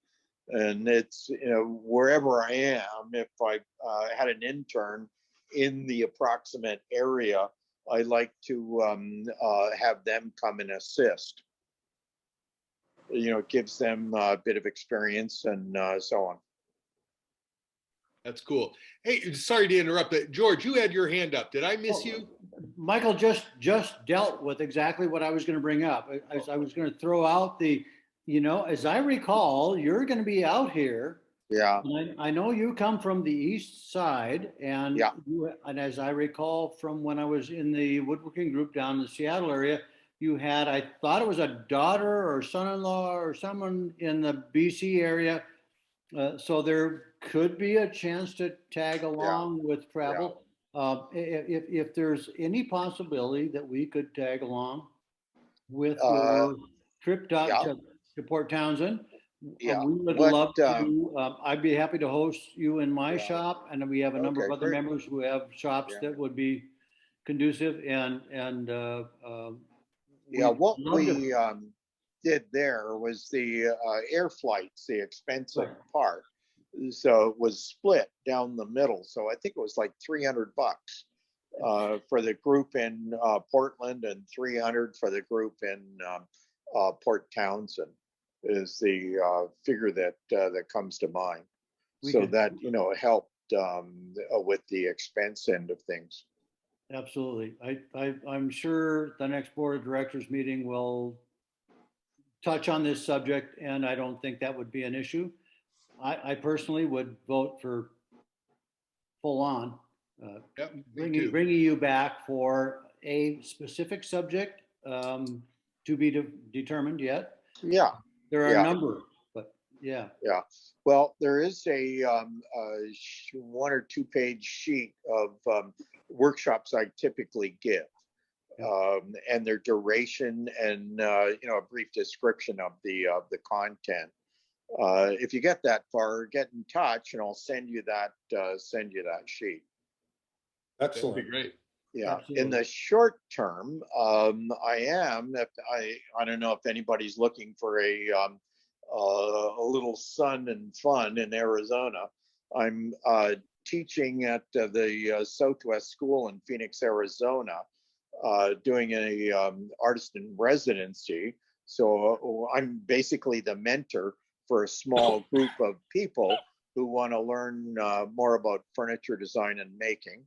And it's, you know, wherever I am, if I had an intern in the approximate area, I like to have them come and assist. You know, it gives them a bit of experience and so on. That's cool. Hey, sorry to interrupt, but George, you had your hand up. Did I miss you? Michael just dealt with exactly what I was going to bring up. I was going to throw out as I recall, you're going to be out here. Yeah. And I know you come from the east side, and Yeah. and as I recall from when I was in the woodworking group down in the Seattle area, you had, I thought it was a daughter or son-in-law or someone in the BC area. So there could be a chance to tag along with travel. If there's any possibility that we could tag along with your trip to Port Townsend, we would love to. I'd be happy to host you in my shop, and we have a number of other members who have shops that would be conducive. What we did there was the air flights, the expensive part. So it was split down the middle. So I think it was like $300 for the group in Portland and $300 for the group in Port Townsend is the figure that comes to mind. That helped with the expense end of things. Absolutely. I'm sure the next board of directors meeting will touch on this subject, and I don't think that would be an issue. I personally would vote for full on bringing you back for a specific subject to be determined yet. Yeah. There are a number, but yeah. Yeah. Well, there is a 1 or 2 page sheet of workshops I typically give, and their duration and a brief description of the content. If you get that far, get in touch, and I'll send you that sheet. Excellent. That'd be great. Yeah. Absolutely. In the short term, I don't know if anybody's looking for a little sun and fun in Arizona. I'm teaching at the Southwest School in Phoenix, Arizona, doing a artist in residency. So I'm basically the mentor for a small group of people who want to learn more about furniture design and making.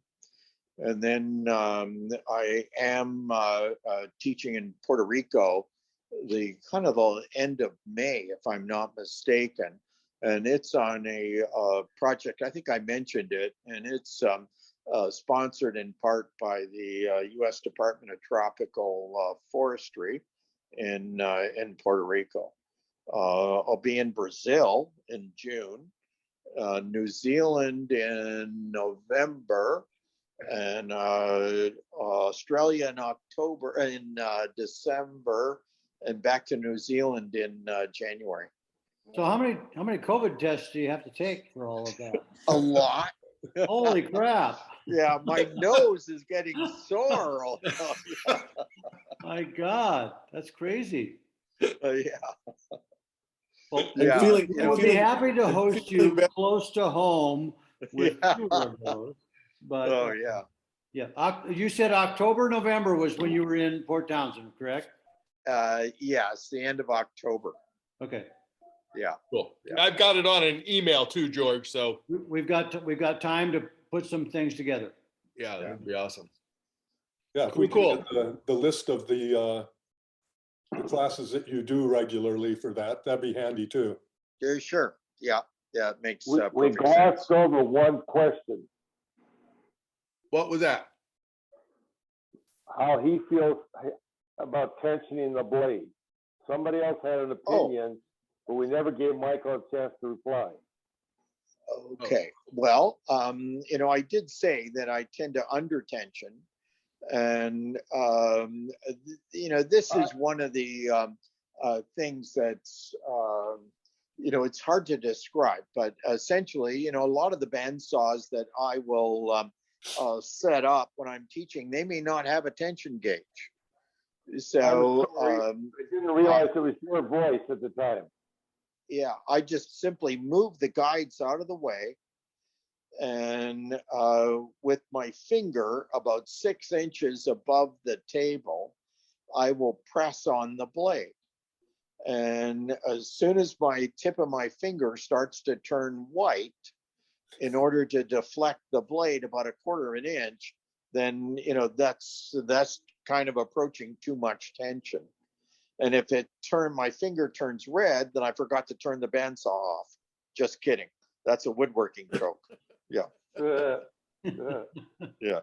And then I am teaching in Puerto Rico the end of May, if I'm not mistaken. And it's on a project, I think I mentioned it, and it's sponsored in part by the U.S. Department of Tropical Forestry in Puerto Rico. I'll be in Brazil in June, New Zealand in November, and Australia in December, and back to New Zealand in January. So how many COVID tests do you have to take for all of that? A lot. Holy crap. Yeah, my nose is getting sore. My God, that's crazy. Yeah. Well, feeling- I'll be happy to host feeling you better. close to home with fewer of those. But you said October, November was when you were in Port Townsend, correct? Yes, the end of October. Okay. Yeah. Cool. I've got it on an email too, George. So we've got time to put some things together. Yeah, that'd be awesome. Yeah, if we can get the list of the classes that you do regularly for that, that'd be handy too. Yeah, sure. Yeah, it makes We perfect glossed sense. over one question. What was that? How he feels about tensioning the blade. Somebody else had an opinion, but we never gave Michael a chance to reply. Okay. Well, I did say that I tend to under tension, and this is one of the things that's it's hard to describe, but essentially, a lot of the bandsaws that I will set up when I'm teaching, they may not have a tension gauge. So I didn't realize it was your voice at the time. Yeah, I just simply move the guides out of the way, and with my finger about 6 inches above the table, I will press on the blade. And as soon as my tip of my finger starts to turn white, in order to deflect the blade about a quarter of an inch, then, you know, that's kind of approaching too much tension. And if my finger turns red, then I forgot to turn the bandsaw off. Just kidding. That's a woodworking joke. Yeah. Yeah.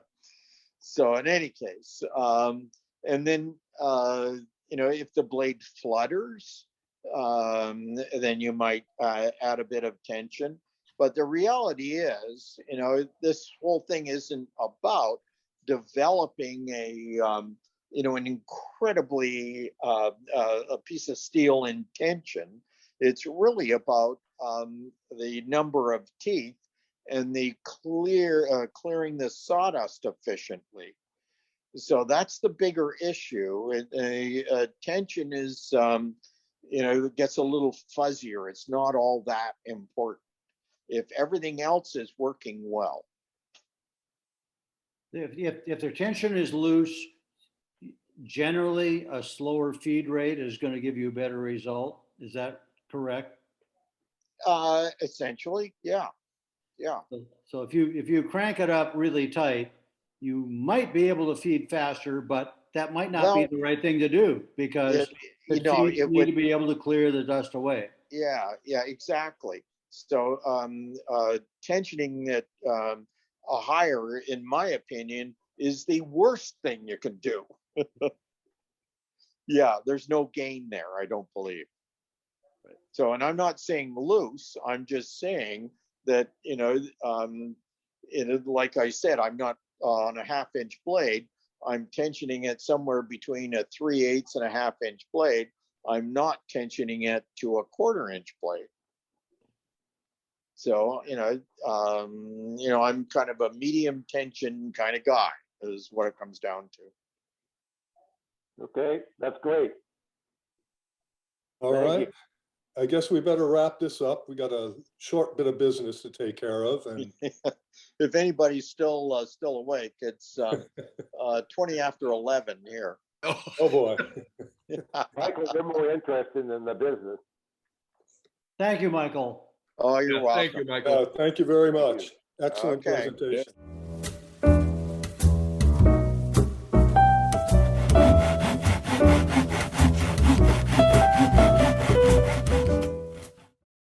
So in any case, and then, you know, if the blade flutters, then you might add a bit of tension. But the reality is, you know, this whole thing isn't about developing you know, an incredibly a piece of steel in tension. It's really about the number of teeth and the clearing the sawdust efficiently. So that's the bigger issue. Tension is, you know, it gets a little fuzzier. It's not all that important if everything else is working well. If their tension is loose, generally a slower feed rate is going to give you a better result. Is that correct? Essentially, yeah. Yeah. So if you crank it up really tight, you might be able to feed faster, but that might not be the right thing to do because the teeth need to be able to clear the dust away. Yeah, exactly. So tensioning it higher, in my opinion, is the worst thing you can do. Yeah, there's no gain there, I don't believe. So, and I'm not saying loose, I'm just saying that, you know, like I said, I'm not on a 1/2 inch blade. I'm tensioning it somewhere between a 3/8 and a 1/2 inch blade. I'm not tensioning it to a 1/4 inch blade. So, you know, I'm kind of a medium tension kind of guy, is what it comes down to. Okay, that's great. All right. I guess we better wrap this up. We got a short bit of business to take care of. And if anybody's still awake, it's 20 after 11 here. Oh boy. Michael, they're more interested in the business. Thank you, Michael. Oh, you're welcome. Thank you, Michael. Thank you very much. Excellent Okay. presentation.